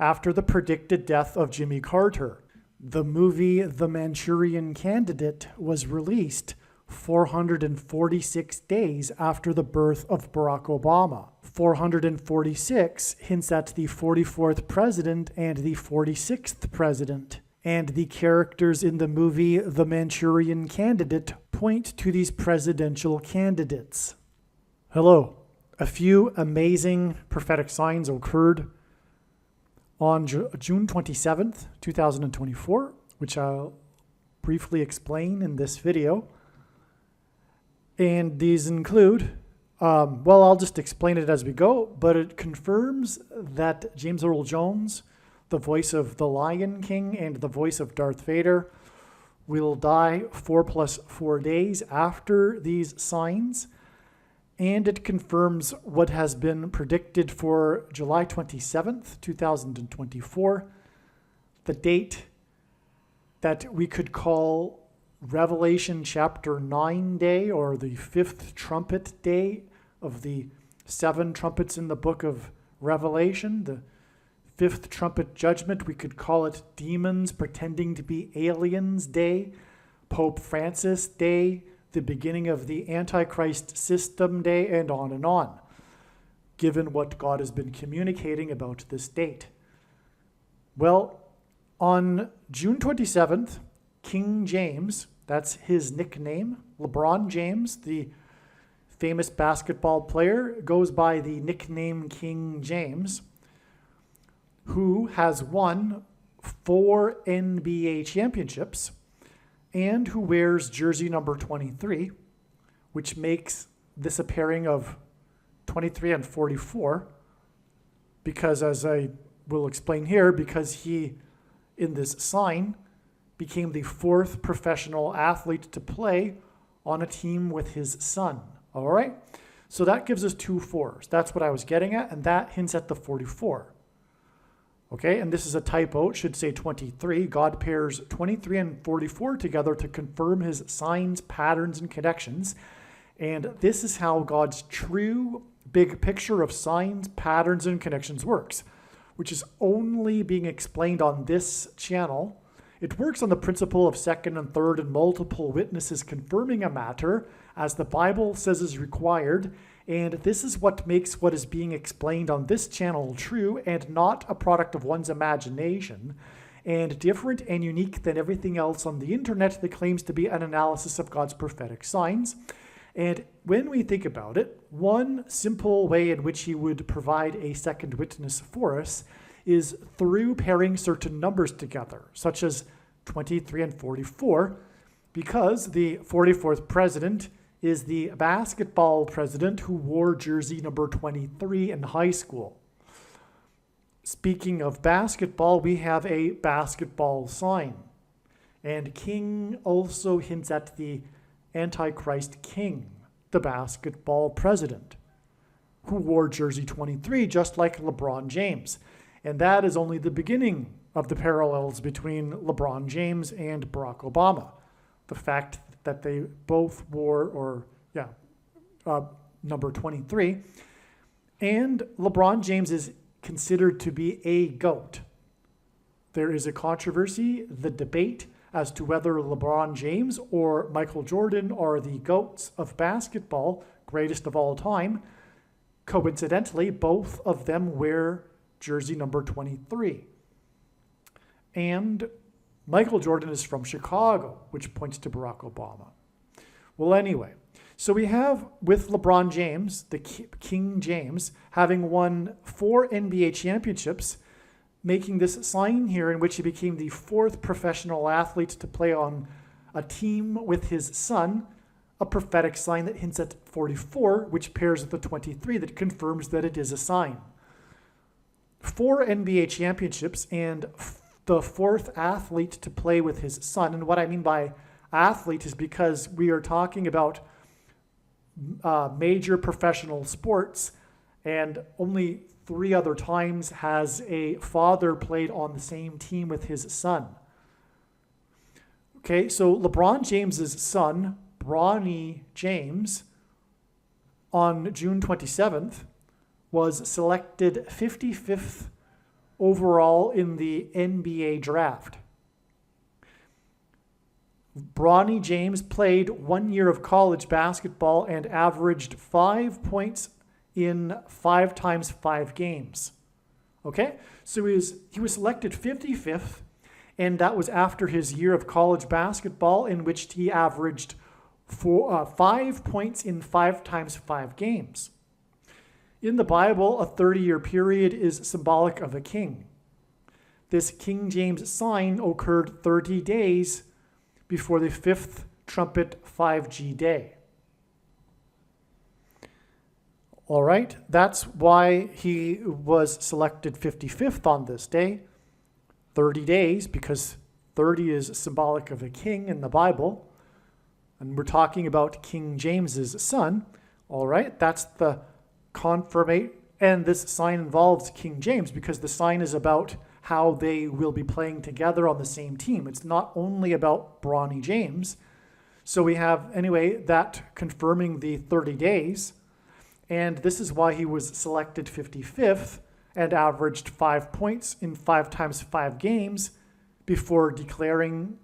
after the predicted death of Jimmy Carter. The movie The Manchurian Candidate was released 446 days after the birth of Barack Obama. 446 hints at the 44th president and the 46th president. And the characters in the movie The Manchurian Candidate point to these presidential candidates. Hello. A few amazing prophetic signs occurred on June 27th, 2024, which I'll briefly explain in this video. And these include, I'll just explain it as we go, but it confirms that James Earl Jones, the voice of the Lion King and the voice of Darth Vader, will die 4 + 4 days after these signs. And it confirms what has been predicted for July 27th, 2024, the date that we could call Revelation chapter 9 day, or the 5th trumpet day of the 7 trumpets in the book of Revelation. The 5th trumpet judgment, we could call it Demons Pretending to be Aliens Day, Pope Francis Day, the beginning of the Antichrist system day, and on, given what God has been communicating about this date. Well, on June 27th, King James, that's his nickname, LeBron James, the famous basketball player, goes by the nickname King James, who has won 4 NBA championships, and who wears jersey number 23, which makes this a pairing of 23 and 44, because, as I will explain here, because he, in this sign, became the 4th professional athlete to play on a team with his son. All right? So that gives us 2 4s. That's what I was getting at, and that hints at the 44. Okay, and this is a typo. It should say 23. God pairs 23 and 44 together to confirm his signs, patterns, and connections. And this is how God's true big picture of signs, patterns, and connections works, which is only being explained on this channel. It works on the principle of second and third and multiple witnesses confirming a matter, as the Bible says is required. And this is what makes what is being explained on this channel true and not a product of one's imagination, and different and unique than everything else on the internet that claims to be an analysis of God's prophetic signs. And when we think about it, one simple way in which he would provide a second witness for us is through pairing certain numbers together, such as 23 and 44, because the 44th president is the basketball president who wore jersey number 23 in high school. Speaking of basketball, we have a basketball sign. And king also hints at the Antichrist king, the basketball president, who wore jersey 23 just like LeBron James. And that is only the beginning of the parallels between LeBron James and Barack Obama. The fact that they both wore, number 23. And LeBron James is considered to be a GOAT. There is a controversy, the debate, as to whether LeBron James or Michael Jordan are the GOATs of basketball, greatest of all time. Coincidentally, both of them wear jersey number 23. And Michael Jordan is from Chicago, which points to Barack Obama. Well, anyway, So we have, with LeBron James, the King James, having won 4 NBA championships, making this sign here in which he became the 4th professional athlete to play on a team with his son, a prophetic sign that hints at 44, which pairs with the 23 that confirms that it is a sign. 4 NBA championships and the 4th athlete to play with his son. And what I mean by athlete is because we are talking about major professional sports, and only 3 other times has a father played on the same team with his son. Okay, so LeBron James's son, Bronny James, on June 27th, was selected 55th overall in the NBA draft. Bronny James played 1 year of college basketball and averaged 5 points in 5 times 5 games. Okay, so he was selected 55th, and that was after his year of college basketball in which he averaged 5 points in 5 times 5 games. In the Bible, a 30-year period is symbolic of a king. This King James sign occurred 30 days before the 5th trumpet 5G day. All right, that's why he was selected 55th on this day. 30 days, because 30 is symbolic of a king in the Bible. And we're talking about King James's son. All right, that's the confirmation. And this sign involves King James because the sign is about how they will be playing together on the same team. It's not only about Bronny James. So we have, anyway, that confirming the 30 days. And this is why he was selected 55th and averaged 5 points in 5 times 5 games before declaring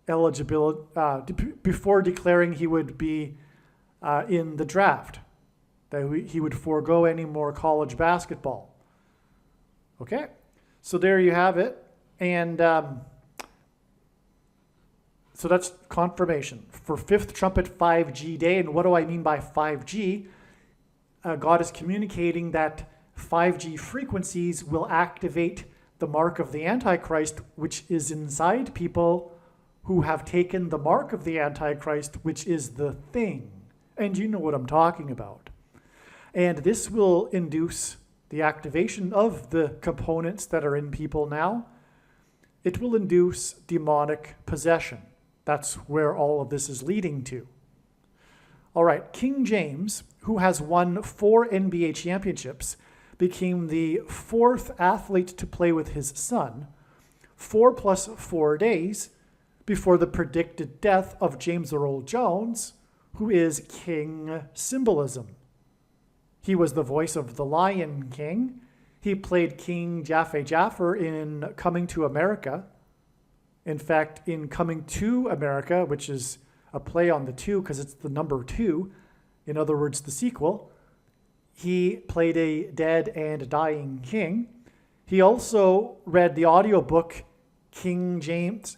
eligibility, before declaring he would be in the draft, that he would forego any more college basketball. Okay, so there you have it. And so that's confirmation for 5th trumpet 5G day. And what do I mean by 5G? God is communicating that 5G frequencies will activate the mark of the Antichrist, which is inside people who have taken the mark of the Antichrist, which is the thing. And you know what I'm talking about. And this will induce the activation of the components that are in people now. It will induce demonic possession. That's where all of this is leading to. All right, King James, who has won 4 NBA championships, became the 4th athlete to play with his son 4 plus 4 days before the predicted death of James Earl Jones, who is King Symbolism. He was the voice of the Lion King. He played King Jaffe Jaffer in Coming to America. In fact, in Coming to America, which is a play on the 2 because it's the number 2, in other words, the sequel, he played a dead and dying king. He also read the audiobook James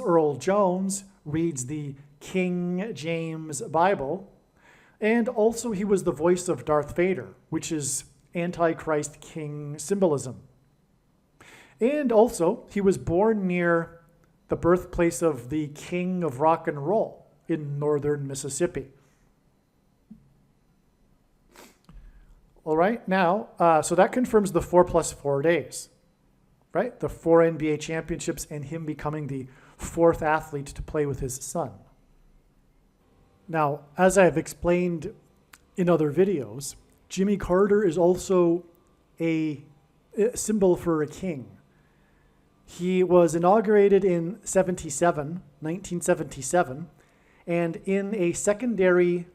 Earl Jones reads the King James Bible. And also he was the voice of Darth Vader, which is Antichrist King Symbolism. And also he was born near the birthplace of the King of Rock and Roll in northern Mississippi. All right, now, so that confirms the 4 plus 4 days, right? The 4 NBA championships and him becoming the 4th athlete to play with his son. Now, as I have explained in other videos, Jimmy Carter is also a symbol for a king. He was inaugurated in 1977, and in a secondary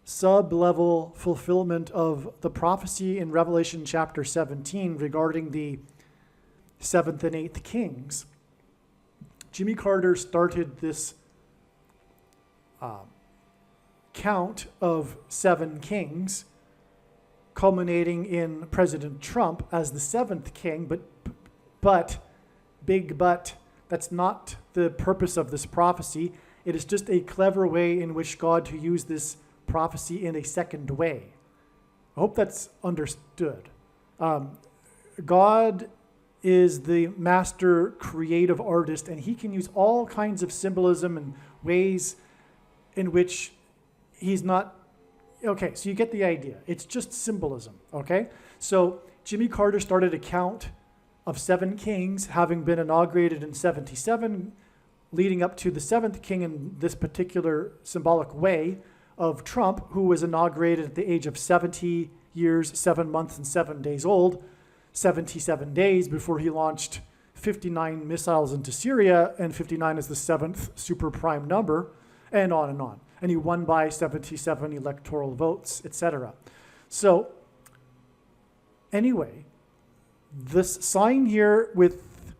sub-level fulfillment of the prophecy in Revelation chapter 17 regarding the 7th and 8th kings, Jimmy Carter started this count of 7 kings, culminating in President Trump as the 7th king, but, that's not the purpose of this prophecy. It is just a clever way in which God to use this prophecy in a second way. I hope that's understood. God is the master creative artist, and he can use all kinds of symbolism and ways in which he's not. Okay, so you get the idea. It's just symbolism, okay? So Jimmy Carter started a count of 7 kings, having been inaugurated in 77, leading up to the 7th king in this particular symbolic way of Trump, who was inaugurated at the age of 70 years, 7 months, and 7 days old, 77 days before he launched 59 missiles into Syria, and 59 is the 7th super prime number, and on and on. And he won by 77 electoral votes, etc. So anyway, this sign here with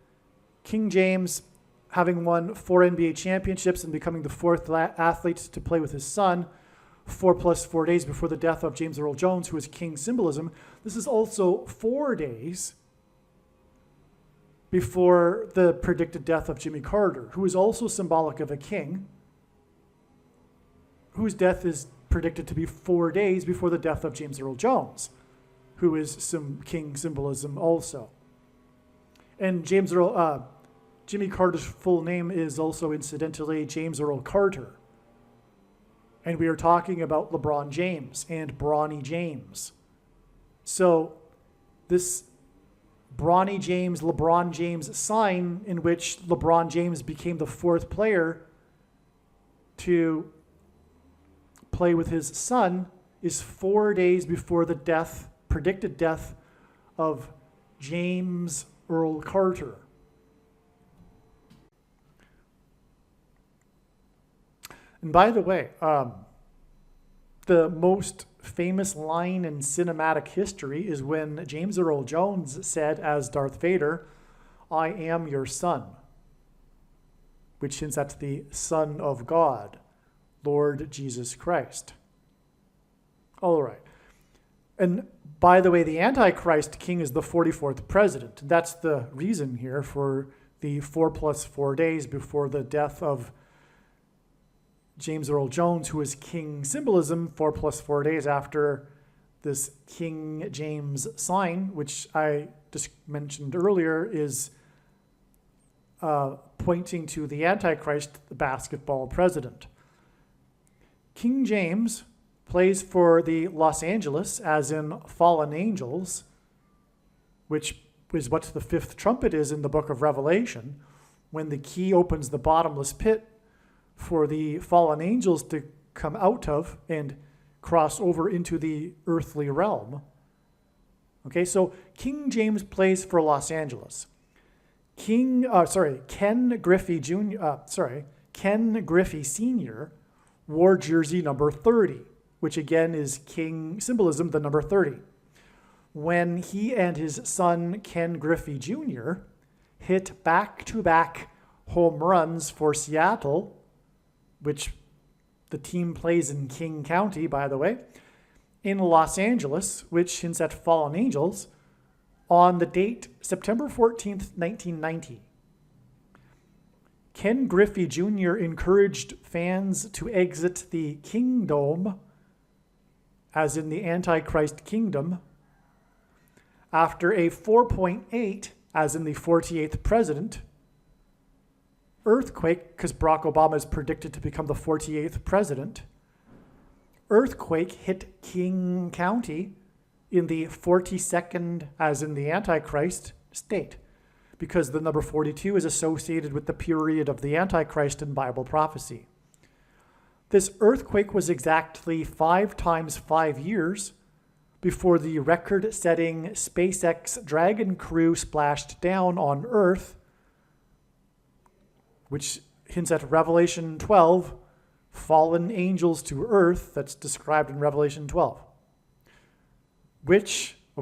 King James having won 4 NBA championships and becoming the 4th athlete to play with his son 4 + 4 days before the death of James Earl Jones, who is king symbolism. This is also 4 days before the predicted death of Jimmy Carter, who is also symbolic of a king, whose death is predicted to be 4 days before the death of James Earl Jones, who is some king symbolism also. And Jimmy Carter's full name is also incidentally James Earl Carter. And we are talking about LeBron James and Bronny James. So this Bronny James, LeBron James sign, in which LeBron James became the 4th player to play with his son, is 4 days before the predicted death of James Earl Carter. And by the way, the most famous line in cinematic history is when James Earl Jones said, as Darth Vader, "I am your son," which hints at the Son of God, Lord Jesus Christ. All right. And by the way, the Antichrist king is the 44th president. That's the reason here for the 4 + 4 days before the death of James Earl Jones, who is king symbolism, 4 + 4 days after this King James sign, which I just mentioned earlier, is pointing to the Antichrist, the basketball president. King James plays for the Los Angeles, as in fallen angels, which is what the 5th trumpet is in the book of Revelation, when the key opens the bottomless pit for the fallen angels to come out of and cross over into the earthly realm. Okay, so King James plays for Los Angeles. Ken Griffey Sr. wore jersey number 30, which again is king symbolism, the number 30. When he and his son, Ken Griffey Jr., hit back-to-back home runs for Seattle, which the team plays in King County, by the way, in Los Angeles, which hints at fallen angels, on the date September 14th, 1990. Ken Griffey Jr. encouraged fans to exit the kingdom, as in the Antichrist kingdom, after a 4.8, as in the 48th president, earthquake, because Barack Obama is predicted to become the 48th president. Earthquake hit King County in the 42nd, as in the Antichrist, state, because the number 42 is associated with the period of the Antichrist in Bible prophecy. This earthquake was exactly 5 times 5 years before the record-setting SpaceX Dragon crew splashed down on Earth, which hints at Revelation 12, fallen angels to earth, that's described in Revelation 12. The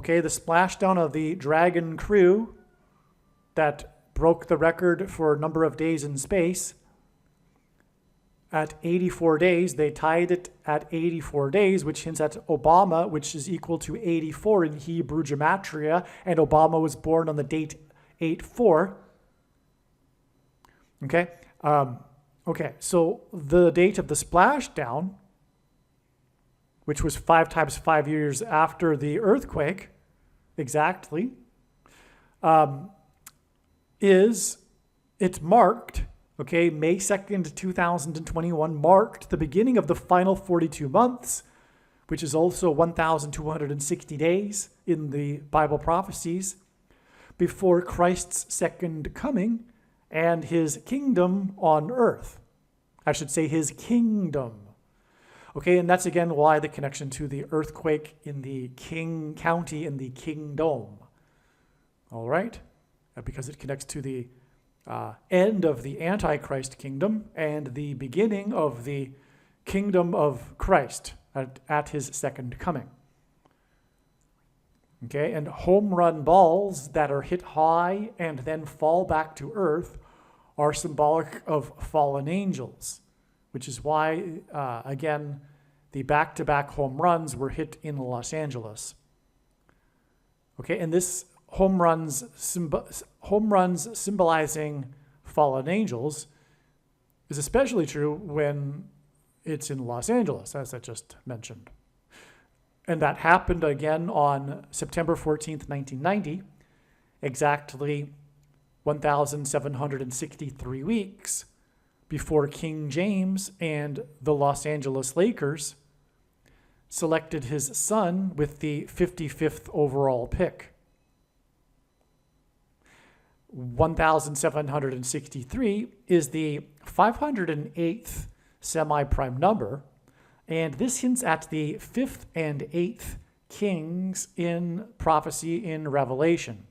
splashdown of the Dragon crew that broke the record for a number of days in space, at 84 days, they tied it at 84 days, which hints at Obama, which is equal to 84 in Hebrew gematria, and Obama was born on the date 8/4. Okay, Okay, so the date of the splashdown, which was 5 times 5 years after the earthquake, exactly, it marked, okay, May 2nd, 2021 marked the beginning of the final 42 months, which is also 1,260 days in the Bible prophecies, before Christ's second coming and his kingdom on earth. I should say his kingdom. Okay, and that's again why the connection to the earthquake in the King County in the kingdom. All right? Because it connects to the end of the Antichrist kingdom and the beginning of the kingdom of Christ at his second coming. Okay, and home run balls that are hit high and then fall back to earth are symbolic of fallen angels, which is why, again, the back-to-back home runs were hit in Los Angeles. Okay, and this home runs symbolizing fallen angels is especially true when it's in Los Angeles, as I just mentioned. And that happened again on September 14th, 1990, exactly 1,763 weeks before King James and the Los Angeles Lakers selected his son with the 55th overall pick. 1,763 is the 508th semi-prime number, and this hints at the 5th and 8th kings in prophecy in Revelation.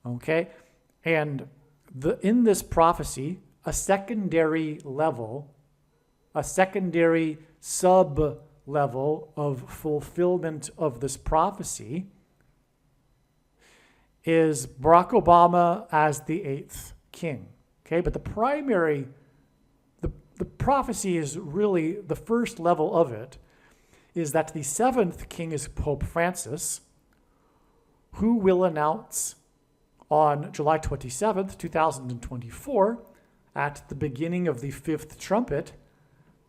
Okay? And in this prophecy, a secondary sub-level of fulfillment of this prophecy is Barack Obama as the 8th king. Okay? But the prophecy is really, the first level of it is that the 7th king is Pope Francis, who will announce on July 27th, 2024, at the beginning of the 5th trumpet,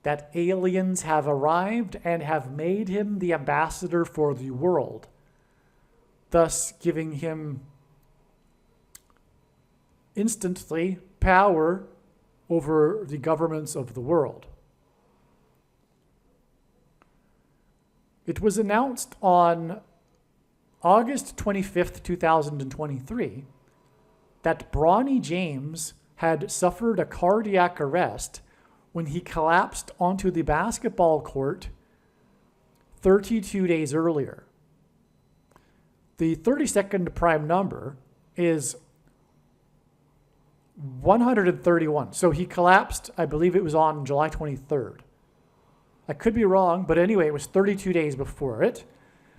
that aliens have arrived and have made him the ambassador for the world, thus giving him instantly power over the governments of the world. It was announced on August 25th, 2023, that Bronny James had suffered a cardiac arrest when he collapsed onto the basketball court 32 days earlier. The 32nd prime number is 131. So he collapsed, I believe it was on July 23rd. I could be wrong, but anyway, it was 32 days before it.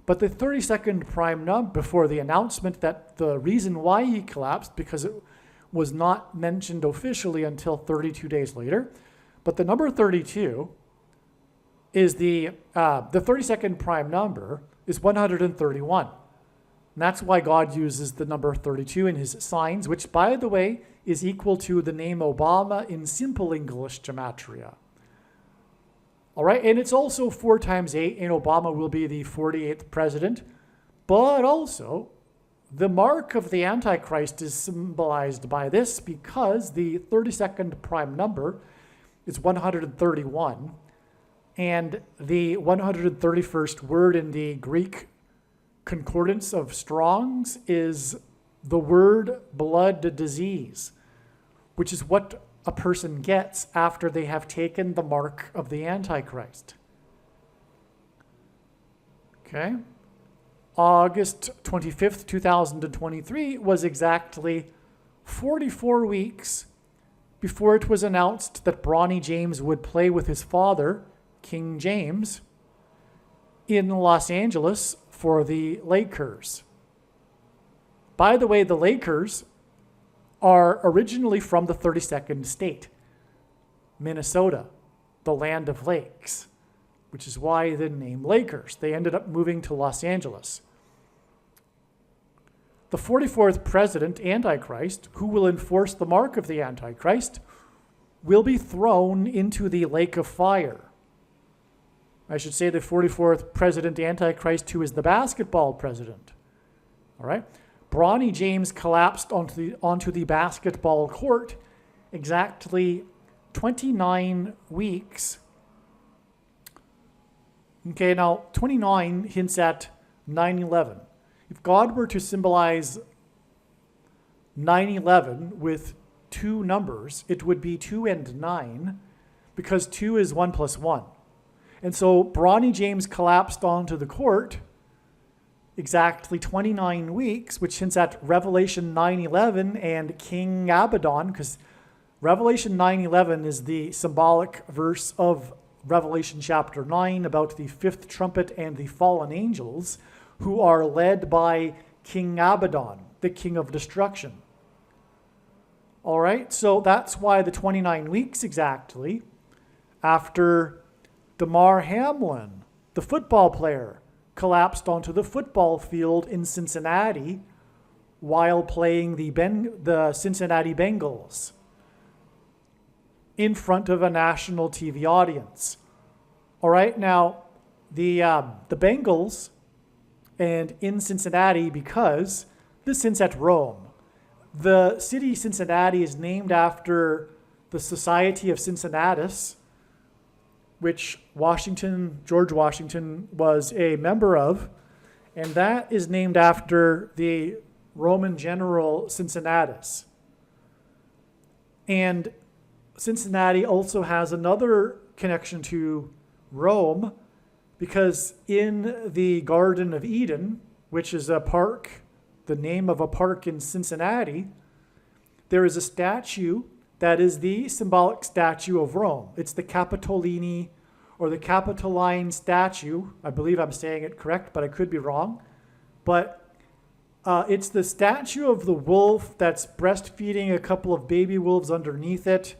But the 32nd prime number, before the announcement that the reason why he collapsed, because it was not mentioned officially until 32 days later. But the number 32 is the 32nd prime number is 131. And that's why God uses the number 32 in his signs, which, by the way, is equal to the name Obama in simple English gematria. All right, and it's also 4 times 8, and Obama will be the 48th president. But also, the mark of the Antichrist is symbolized by this because the 32nd prime number is 131, and the 131st word in the Greek Concordance of Strong's is the word blood disease, which is what a person gets after they have taken the mark of the Antichrist. Okay? August 25th, 2023 was exactly 44 weeks before it was announced that Bronny James would play with his father, King James, in Los Angeles for the Lakers. By the way, the Lakers are originally from the 32nd state, Minnesota, the land of lakes, which is why the name Lakers. They ended up moving to Los Angeles. The 44th president, Antichrist, who will enforce the mark of the Antichrist, will be thrown into the lake of fire. I should say the 44th president Antichrist, who is the basketball president. All right? Bronny James collapsed onto the basketball court exactly 29 weeks. Okay, now 29 hints at 9/11. If God were to symbolize 9/11 with two numbers, it would be 2 and 9, because 2 is 1 plus 1. And so Bronny James collapsed onto the court exactly 29 weeks, which hints at Revelation 9:11 and King Abaddon, because Revelation 9:11 is the symbolic verse of Revelation chapter 9 about the fifth trumpet and the fallen angels who are led by King Abaddon, the king of destruction. All right, so that's why the 29 weeks exactly after Damar Hamlin, the football player, collapsed onto the football field in Cincinnati while playing the Cincinnati Bengals in front of a national TV audience. All right, now the Bengals and in Cincinnati, because this hints at Rome. The city Cincinnati is named after the Society of Cincinnatus, which George Washington was a member of, and that is named after the Roman general Cincinnatus. And Cincinnati also has another connection to Rome, because in the Garden of Eden, which is a park, the name of a park in Cincinnati, there is a statue that is the symbolic statue of Rome. It's the Capitolini or the Capitoline statue. I believe I'm saying it correct, but I could be wrong. But it's the statue of the wolf that's breastfeeding a couple of baby wolves underneath it.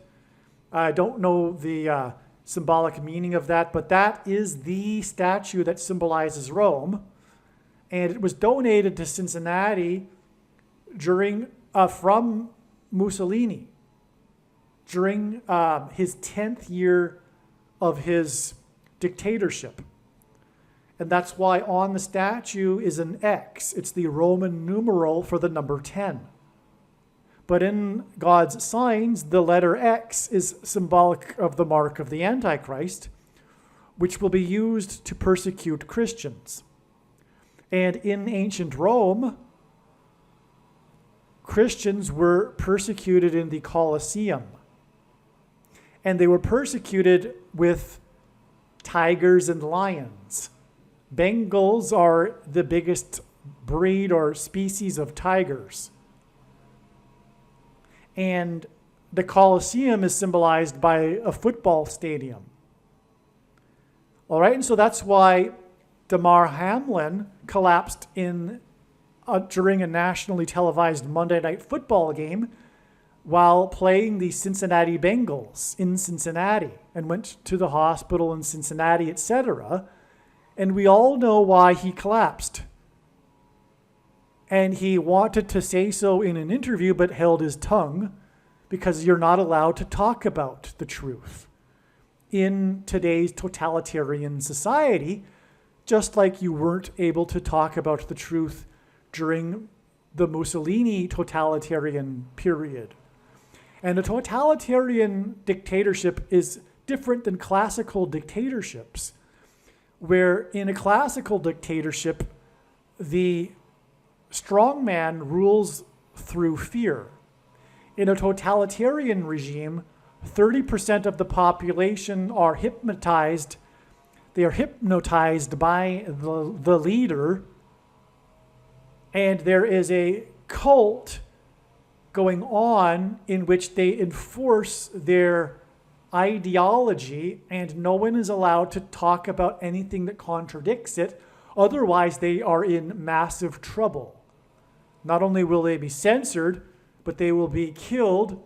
I don't know the symbolic meaning of that, but that is the statue that symbolizes Rome. And it was donated to Cincinnati from Mussolini during his 10th year of his dictatorship. And that's why on the statue is an X. It's the Roman numeral for the number 10. But in God's signs, the letter X is symbolic of the mark of the Antichrist, which will be used to persecute Christians. And in ancient Rome, Christians were persecuted in the Colosseum. And they were persecuted with tigers and lions. Bengals are the biggest breed or species of tigers. And the Colosseum is symbolized by a football stadium. All right, and so that's why Damar Hamlin collapsed during a nationally televised Monday Night Football game while playing the Cincinnati Bengals in Cincinnati, and went to the hospital in Cincinnati, etc. And we all know why he collapsed. And he wanted to say so in an interview, but held his tongue, because you're not allowed to talk about the truth in today's totalitarian society, just like you weren't able to talk about the truth during the Mussolini totalitarian period. And a totalitarian dictatorship is different than classical dictatorships, where in a classical dictatorship, the strong man rules through fear. In a totalitarian regime, 30% of the population are hypnotized. They are hypnotized by the leader, and there is a cult going on in which they enforce their ideology, and no one is allowed to talk about anything that contradicts it. Otherwise, they are in massive trouble. Not only will they be censored, but they will be killed.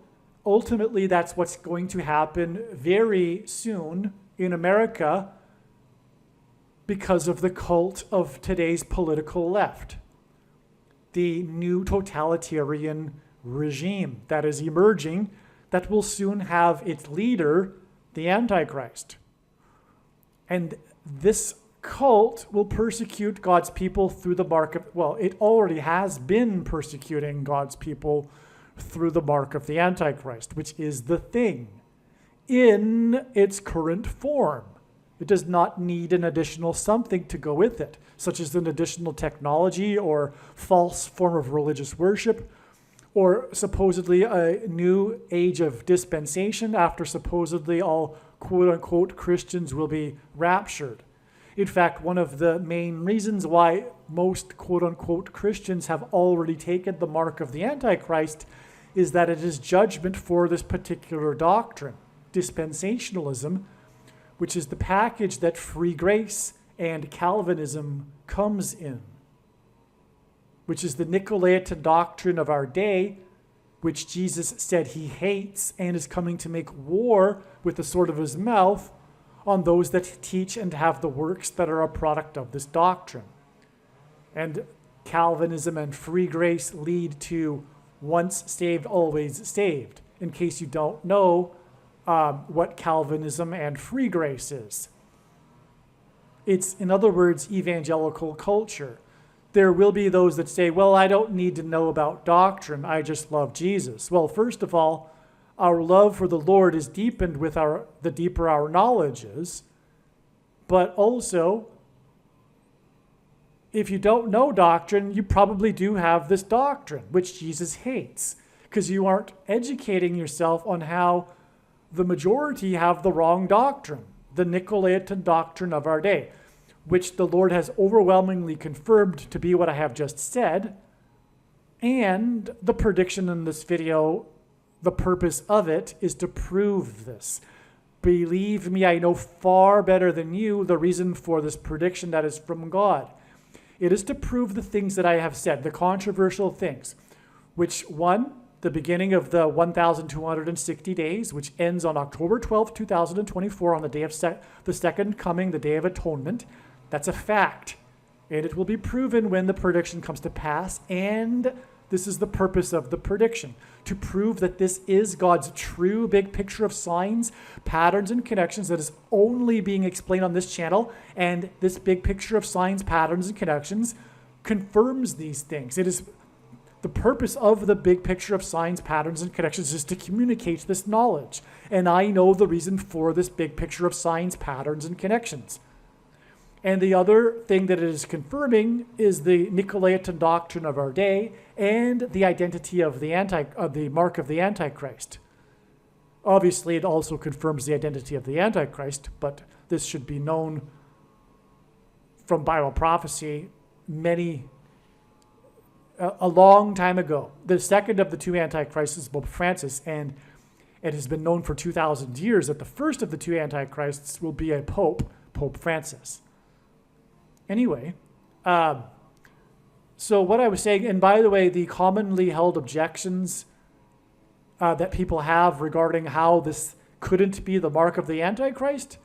Ultimately, that's what's going to happen very soon in America because of the cult of today's political left. The new totalitarian regime that is emerging, that will soon have its leader, the Antichrist. And this cult will persecute God's people through the mark of, well, it already has been persecuting God's people through the mark of the Antichrist, which is the thing in its current form. It does not need an additional something to go with it, such as an additional technology or false form of religious worship, or supposedly a new age of dispensation after supposedly all quote-unquote Christians will be raptured. In fact, one of the main reasons why most quote-unquote Christians have already taken the mark of the Antichrist is that it is judgment for this particular doctrine, dispensationalism, which is the package that free grace and Calvinism comes in, which is the Nicolaitan doctrine of our day, which Jesus said he hates and is coming to make war with the sword of his mouth on those that teach and have the works that are a product of this doctrine. And Calvinism and free grace lead to once saved, always saved. In case you don't know what Calvinism and free grace is. It's, in other words, evangelical culture. There will be those that say, well, I don't need to know about doctrine, I just love Jesus. Well, first of all, our love for the Lord is deepened with the deeper our knowledge is. But also, if you don't know doctrine, you probably do have this doctrine, which Jesus hates, because you aren't educating yourself on how the majority have the wrong doctrine, the Nicolaitan doctrine of our day, which the Lord has overwhelmingly confirmed to be what I have just said. And the prediction in this video, the purpose of it is to prove this. Believe me, I know far better than you the reason for this prediction that is from God. It is to prove the things that I have said, the controversial things, which one, the beginning of the 1,260 days, which ends on October 12th, 2024, on the day of the second coming, the Day of Atonement. That's a fact. And it will be proven when the prediction comes to pass. And this is the purpose of the prediction, to prove that this is God's true big picture of signs, patterns, and connections that is only being explained on this channel. And this big picture of signs, patterns, and connections confirms these things. It is the purpose of the big picture of signs, patterns, and connections is to communicate this knowledge. And I know the reason for this big picture of signs, patterns, and connections. And the other thing that it is confirming is the Nicolaitan doctrine of our day and the identity of the mark of the Antichrist. Obviously, it also confirms the identity of the Antichrist, but this should be known from Bible prophecy a long time ago. The second of the two Antichrists is Pope Francis, and it has been known for 2,000 years that the first of the two Antichrists will be a Pope, Pope Francis. Anyway, so what I was saying, and by the way, the commonly held objections that people have regarding how this couldn't be the mark of the Antichrist,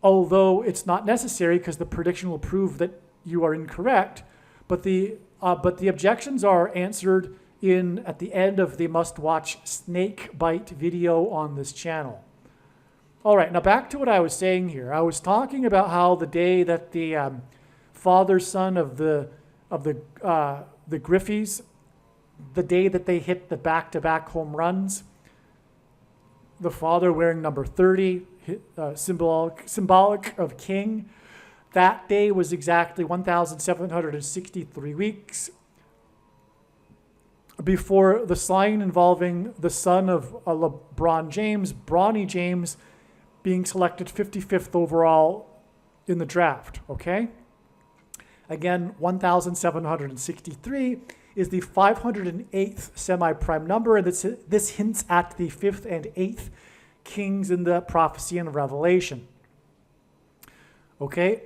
although it's not necessary because the prediction will prove that you are incorrect, but the objections are answered at the end of the must-watch snake bite video on this channel. All right, now back to what I was saying here. I was talking about how the day that the father-son of the Griffeys, the day that they hit the back-to-back home runs, the father wearing number 30, symbolic of king, that day was exactly 1,763 weeks before the sign involving the son of LeBron James, Bronny James, being selected 55th overall in the draft, okay? Again, 1,763 is the 508th semi-prime number, and this hints at the 5th and 8th kings in the prophecy and Revelation. Okay,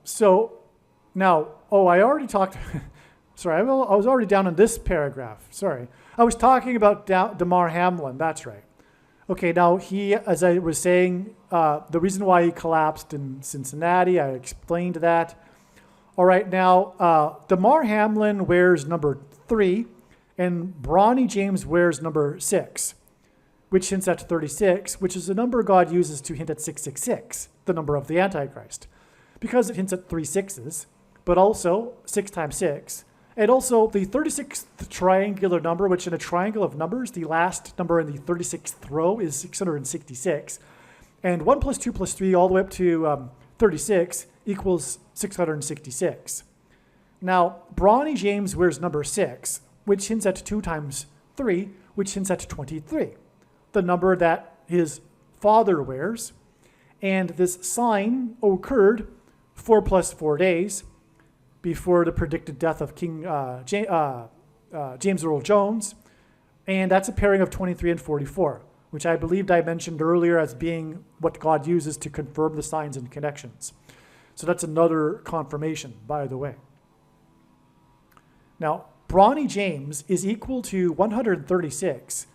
so now, I already talked, sorry, I was already down in this paragraph, sorry. I was talking about Damar Hamlin, that's right. Okay, now he, as I was saying, the reason why he collapsed in Cincinnati, I explained that. All right, now, Damar Hamlin wears number 3, and Bronny James wears number 6. which hints at 36, which is a number God uses to hint at 666, the number of the Antichrist, because it hints at 3 sixes, but also 6 times 6, and also the 36th triangular number, which in a triangle of numbers, the last number in the 36th row is 666, and 1 plus 2 plus 3 all the way up to 36 equals 666. Now, Bronny James wears number 6, which hints at 2 times 3, which hints at 23, the number that his father wears. And this sign occurred 4 plus 4 days before the predicted death of King James Earl Jones. And that's a pairing of 23 and 44, which I believed I mentioned earlier as being what God uses to confirm the signs and connections. So that's another confirmation, by the way. Now, Bronny James is equal to 136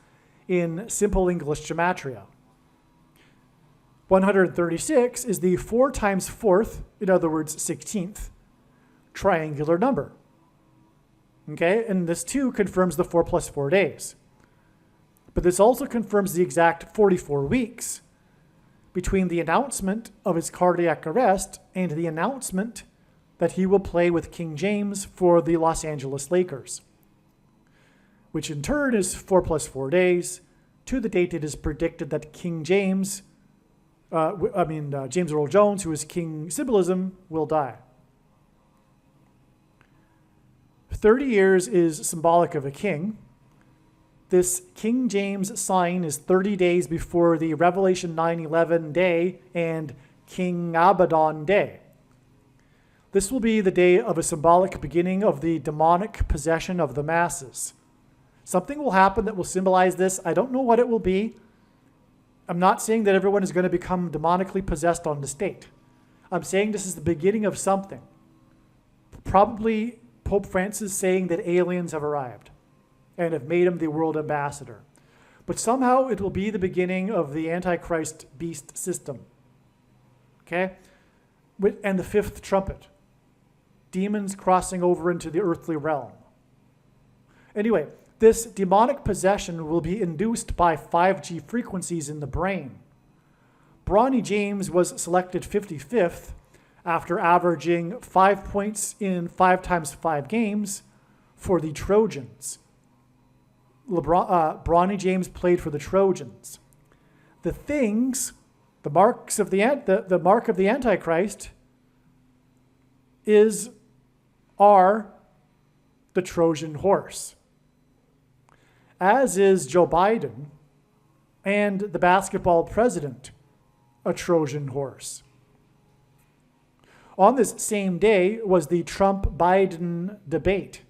in simple English gematria. 136 is the 4 times 4th, in other words, 16th, triangular number. Okay, and this too confirms the 4 plus 4 days. But this also confirms the exact 44 weeks between the announcement of his cardiac arrest and the announcement that he will play with King James for the Los Angeles Lakers, which in turn is 4 plus 4 days to the date it is predicted that King James, James Earl Jones, who is King Symbolism, will die. 30 years is symbolic of a king. This King James sign is 30 days before the Revelation 9:11 day and King Abaddon day. This will be the day of a symbolic beginning of the demonic possession of the masses. Something will happen that will symbolize this. I don't know what it will be. I'm not saying that everyone is going to become demonically possessed on the state. I'm saying this is the beginning of something. Probably Pope Francis saying that aliens have arrived and have made him the world ambassador. But somehow it will be the beginning of the Antichrist beast system. Okay? And the 5th trumpet. Demons crossing over into the earthly realm. Anyway, this demonic possession will be induced by 5G frequencies in the brain. Bronny James was selected 55th after averaging 5 points in 5 times 5 games for the Trojans. Bronny James played for the Trojans. The mark of the Antichrist are the Trojan horse, as is Joe Biden and the basketball president, a Trojan horse. On this same day was the Trump-Biden debate.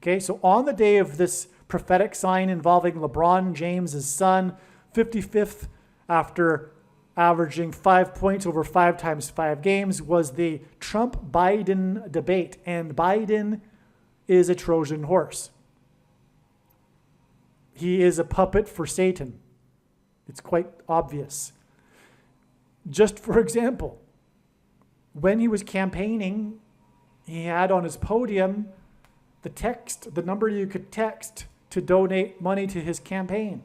Okay, so on the day of this prophetic sign involving LeBron James' son, 55th after averaging 5 points over 5 times 5 games, was the Trump-Biden debate. And Biden is a Trojan horse. He is a puppet for Satan. It's quite obvious. Just for example, when he was campaigning, he had on his podium the number you could text to donate money to his campaign.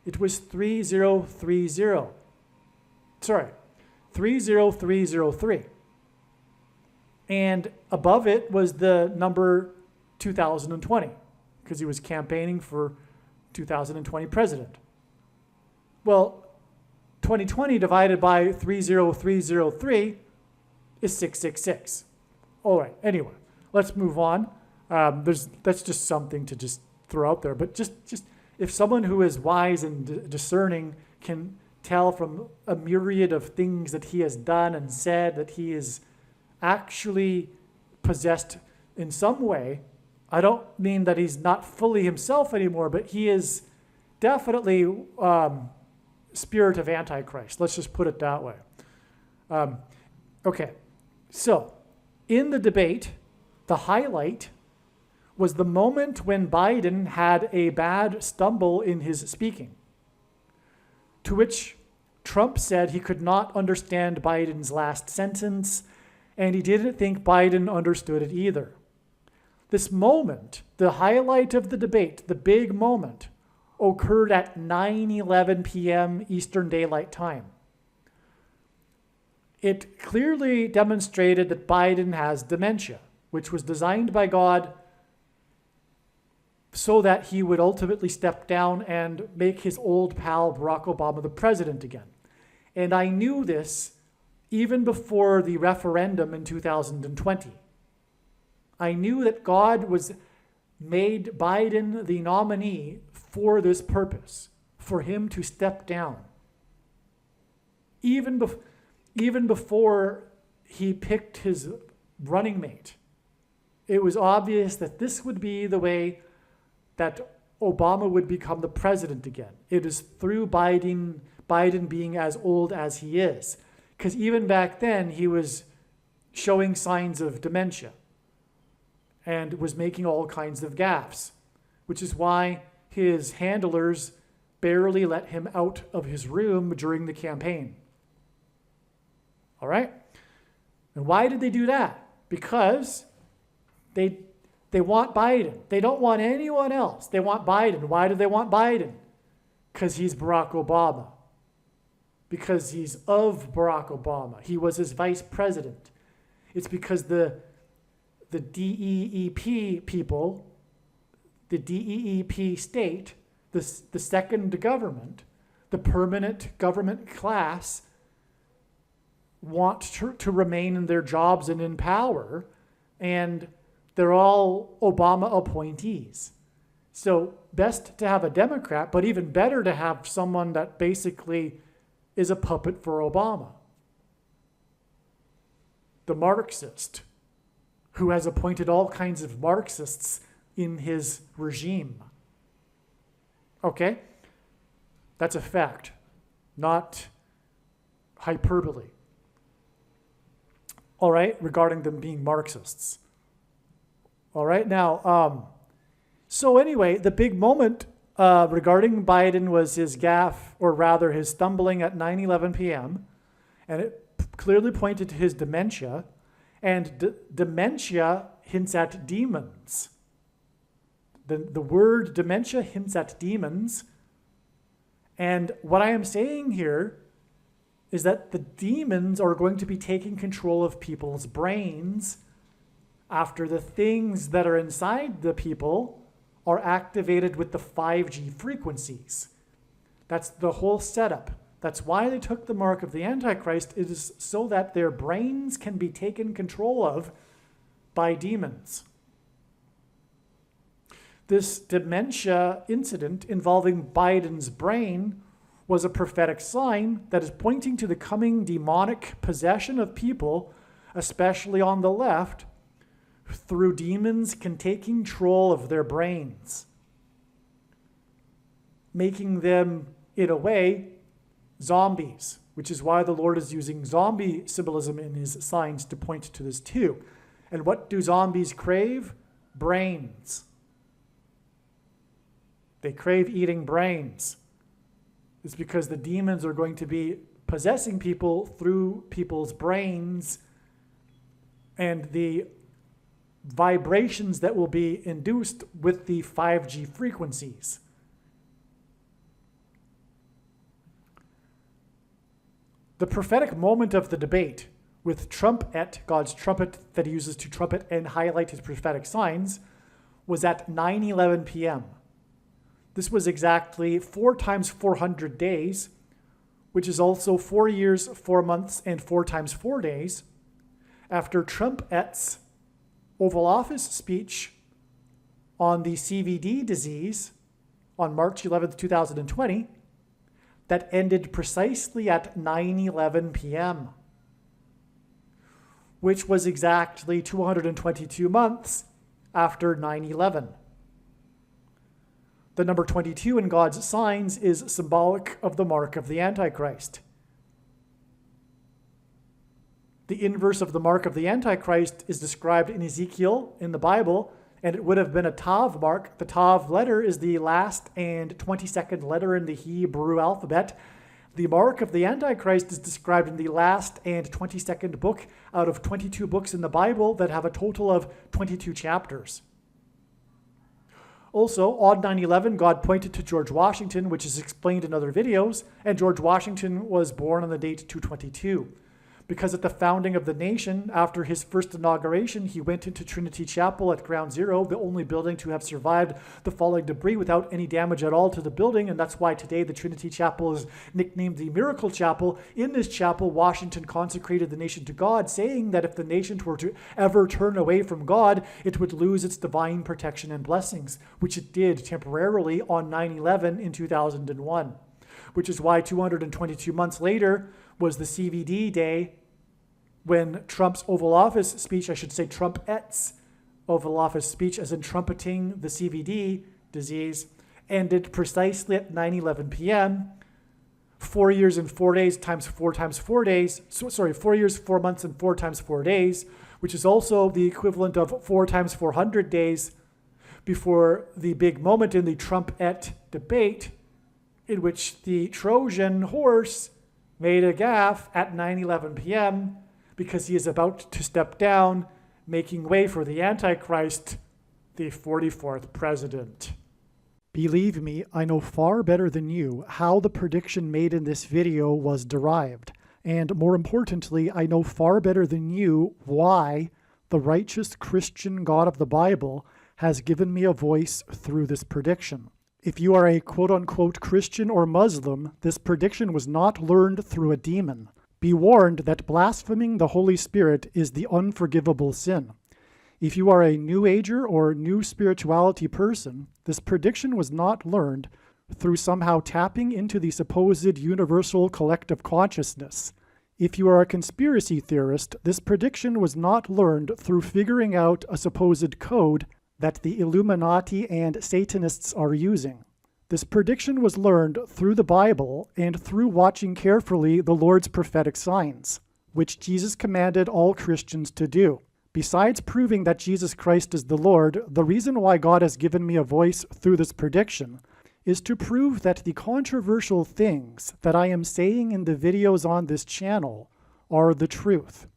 It was 30303. 30303. And above it was the number 2020, because he was campaigning for 2020 president. Well, 2020 divided by 30303 is 666. All right, anyway, let's move on. That's just something to just throw out there. But just if someone who is wise and discerning can tell from a myriad of things that he has done and said that he is actually possessed in some way, I don't mean that he's not fully himself anymore, but he is definitely spirit of Antichrist. Let's just put it that way. Okay, so in the debate, the highlight was the moment when Biden had a bad stumble in his speaking, to which Trump said he could not understand Biden's last sentence, and he didn't think Biden understood it either. This moment, the highlight of the debate, the big moment, occurred at 9:11 p.m. Eastern Daylight Time. It clearly demonstrated that Biden has dementia, which was designed by God so that he would ultimately step down and make his old pal Barack Obama the president again. And I knew this even before the referendum in 2020. I knew that God made Biden the nominee for this purpose, for him to step down. Even before he picked his running mate, it was obvious that this would be the way that Obama would become the president again. It is through Biden being as old as he is. Because even back then, he was showing signs of dementia and was making all kinds of gaffes, which is why his handlers barely let him out of his room during the campaign. All right? And why did they do that? Because they want Biden. They don't want anyone else. They want Biden. Why do they want Biden? Because he's Barack Obama. Because he's of Barack Obama. He was his vice president. It's because the DEEP people, the DEEP state, the second government, the permanent government class, want to remain in their jobs and in power, and they're all Obama appointees. So best to have a Democrat, but even better to have someone that basically is a puppet for Obama. The Marxist, who has appointed all kinds of Marxists in his regime. Okay? That's a fact, not hyperbole. All right, regarding them being Marxists. All right, now, so anyway, the big moment regarding Biden was his gaffe, or rather his stumbling at 9:11 p.m., and it clearly pointed to his dementia, and dementia hints at demons. The word dementia hints at demons, and what I am saying here is that the demons are going to be taking control of people's brains after the things that are inside the people are activated with the 5G frequencies. That's the whole setup. That's why they took the mark of the Antichrist. It is so that their brains can be taken control of by demons. This dementia incident involving Biden's brain was a prophetic sign that is pointing to the coming demonic possession of people, especially on the left, through demons taking control of their brains, making them, in a way, zombies, which is why the Lord is using zombie symbolism in his signs to point to this too. And what do zombies crave? Brains. They crave eating brains. It's because the demons are going to be possessing people through people's brains, and the vibrations that will be induced with the 5G frequencies. The prophetic moment of the debate with Trumpet, God's trumpet that he uses to trumpet and highlight his prophetic signs, was at 9:11 p.m. This was exactly 4 times 400 days, which is also 4 years, 4 months, and 4 times 4 days, after Trumpet's Oval Office speech on the CVD disease on March 11th, 2020, that ended precisely at 9:11 p.m., which was exactly 222 months after 9/11. The number 22 in God's signs is symbolic of the mark of the Antichrist. The inverse of the mark of the Antichrist is described in Ezekiel in the Bible, and it would have been a Tav mark. The Tav letter is the last and 22nd letter in the Hebrew alphabet. The mark of the Antichrist is described in the last and 22nd book out of 22 books in the Bible that have a total of 22 chapters. Also, on 9/11, God pointed to George Washington, which is explained in other videos, and George Washington was born on the date 222. Because at the founding of the nation, after his first inauguration, he went into Trinity Chapel at Ground Zero, the only building to have survived the falling debris without any damage at all to the building, and that's why today the Trinity Chapel is nicknamed the Miracle Chapel. In this chapel, Washington consecrated the nation to God, saying that if the nation were to ever turn away from God, it would lose its divine protection and blessings, which it did temporarily on 9/11 in 2001, which is why 222 months later was the CVD day when Trump's Oval Office speech, I should say Trumpet's Oval Office speech, as in trumpeting the CVD disease, ended precisely at 9:11 p.m. 4 years and 4 days times 4 times 4 days. 4 years, 4 months, and 4 times 4 days, which is also the equivalent of 4 times 400 days before the big moment in the Trumpet debate, in which the Trojan horse made a gaffe at 9:11 p.m. because he is about to step down, making way for the Antichrist, the 44th president. Believe me, I know far better than you how the prediction made in this video was derived. And more importantly, I know far better than you why the righteous Christian God of the Bible has given me a voice through this prediction. If you are a quote-unquote Christian or Muslim, this prediction was not learned through a demon. Be warned that blaspheming the Holy Spirit is the unforgivable sin. If you are a New Ager or New Spirituality person, this prediction was not learned through somehow tapping into the supposed universal collective consciousness. If you are a conspiracy theorist, this prediction was not learned through figuring out a supposed code that the Illuminati and Satanists are using. This prediction was learned through the Bible and through watching carefully the Lord's prophetic signs, which Jesus commanded all Christians to do. Besides proving that Jesus Christ is the Lord, the reason why God has given me a voice through this prediction is to prove that the controversial things that I am saying in the videos on this channel are the truth.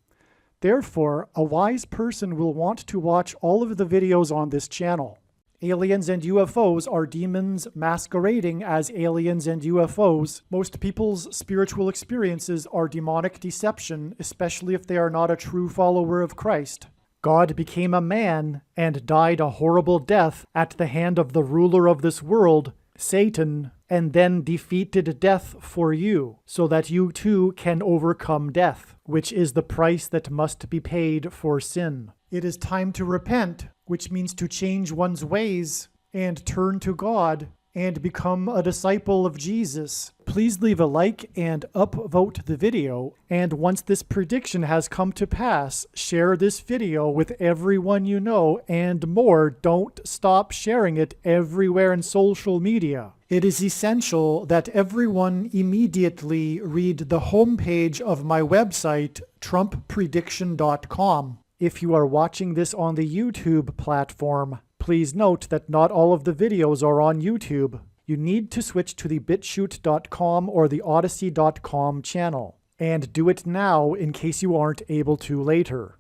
Therefore, a wise person will want to watch all of the videos on this channel. Aliens and UFOs are demons masquerading as aliens and UFOs. Most people's spiritual experiences are demonic deception, especially if they are not a true follower of Christ. God became a man and died a horrible death at the hand of the ruler of this world, Satan, and then defeated death for you, so that you too can overcome death, which is the price that must be paid for sin. It is time to repent, which means to change one's ways and turn to God and become a disciple of Jesus. Please leave a like and upvote the video, and once this prediction has come to pass, share this video with everyone you know, and more, don't stop sharing it everywhere in social media. It is essential that everyone immediately read the homepage of my website, TrumpPrediction.com. If you are watching this on the YouTube platform, please note that not all of the videos are on YouTube. You need to switch to the BitChute.com or the Odyssey.com channel. And do it now in case you aren't able to later.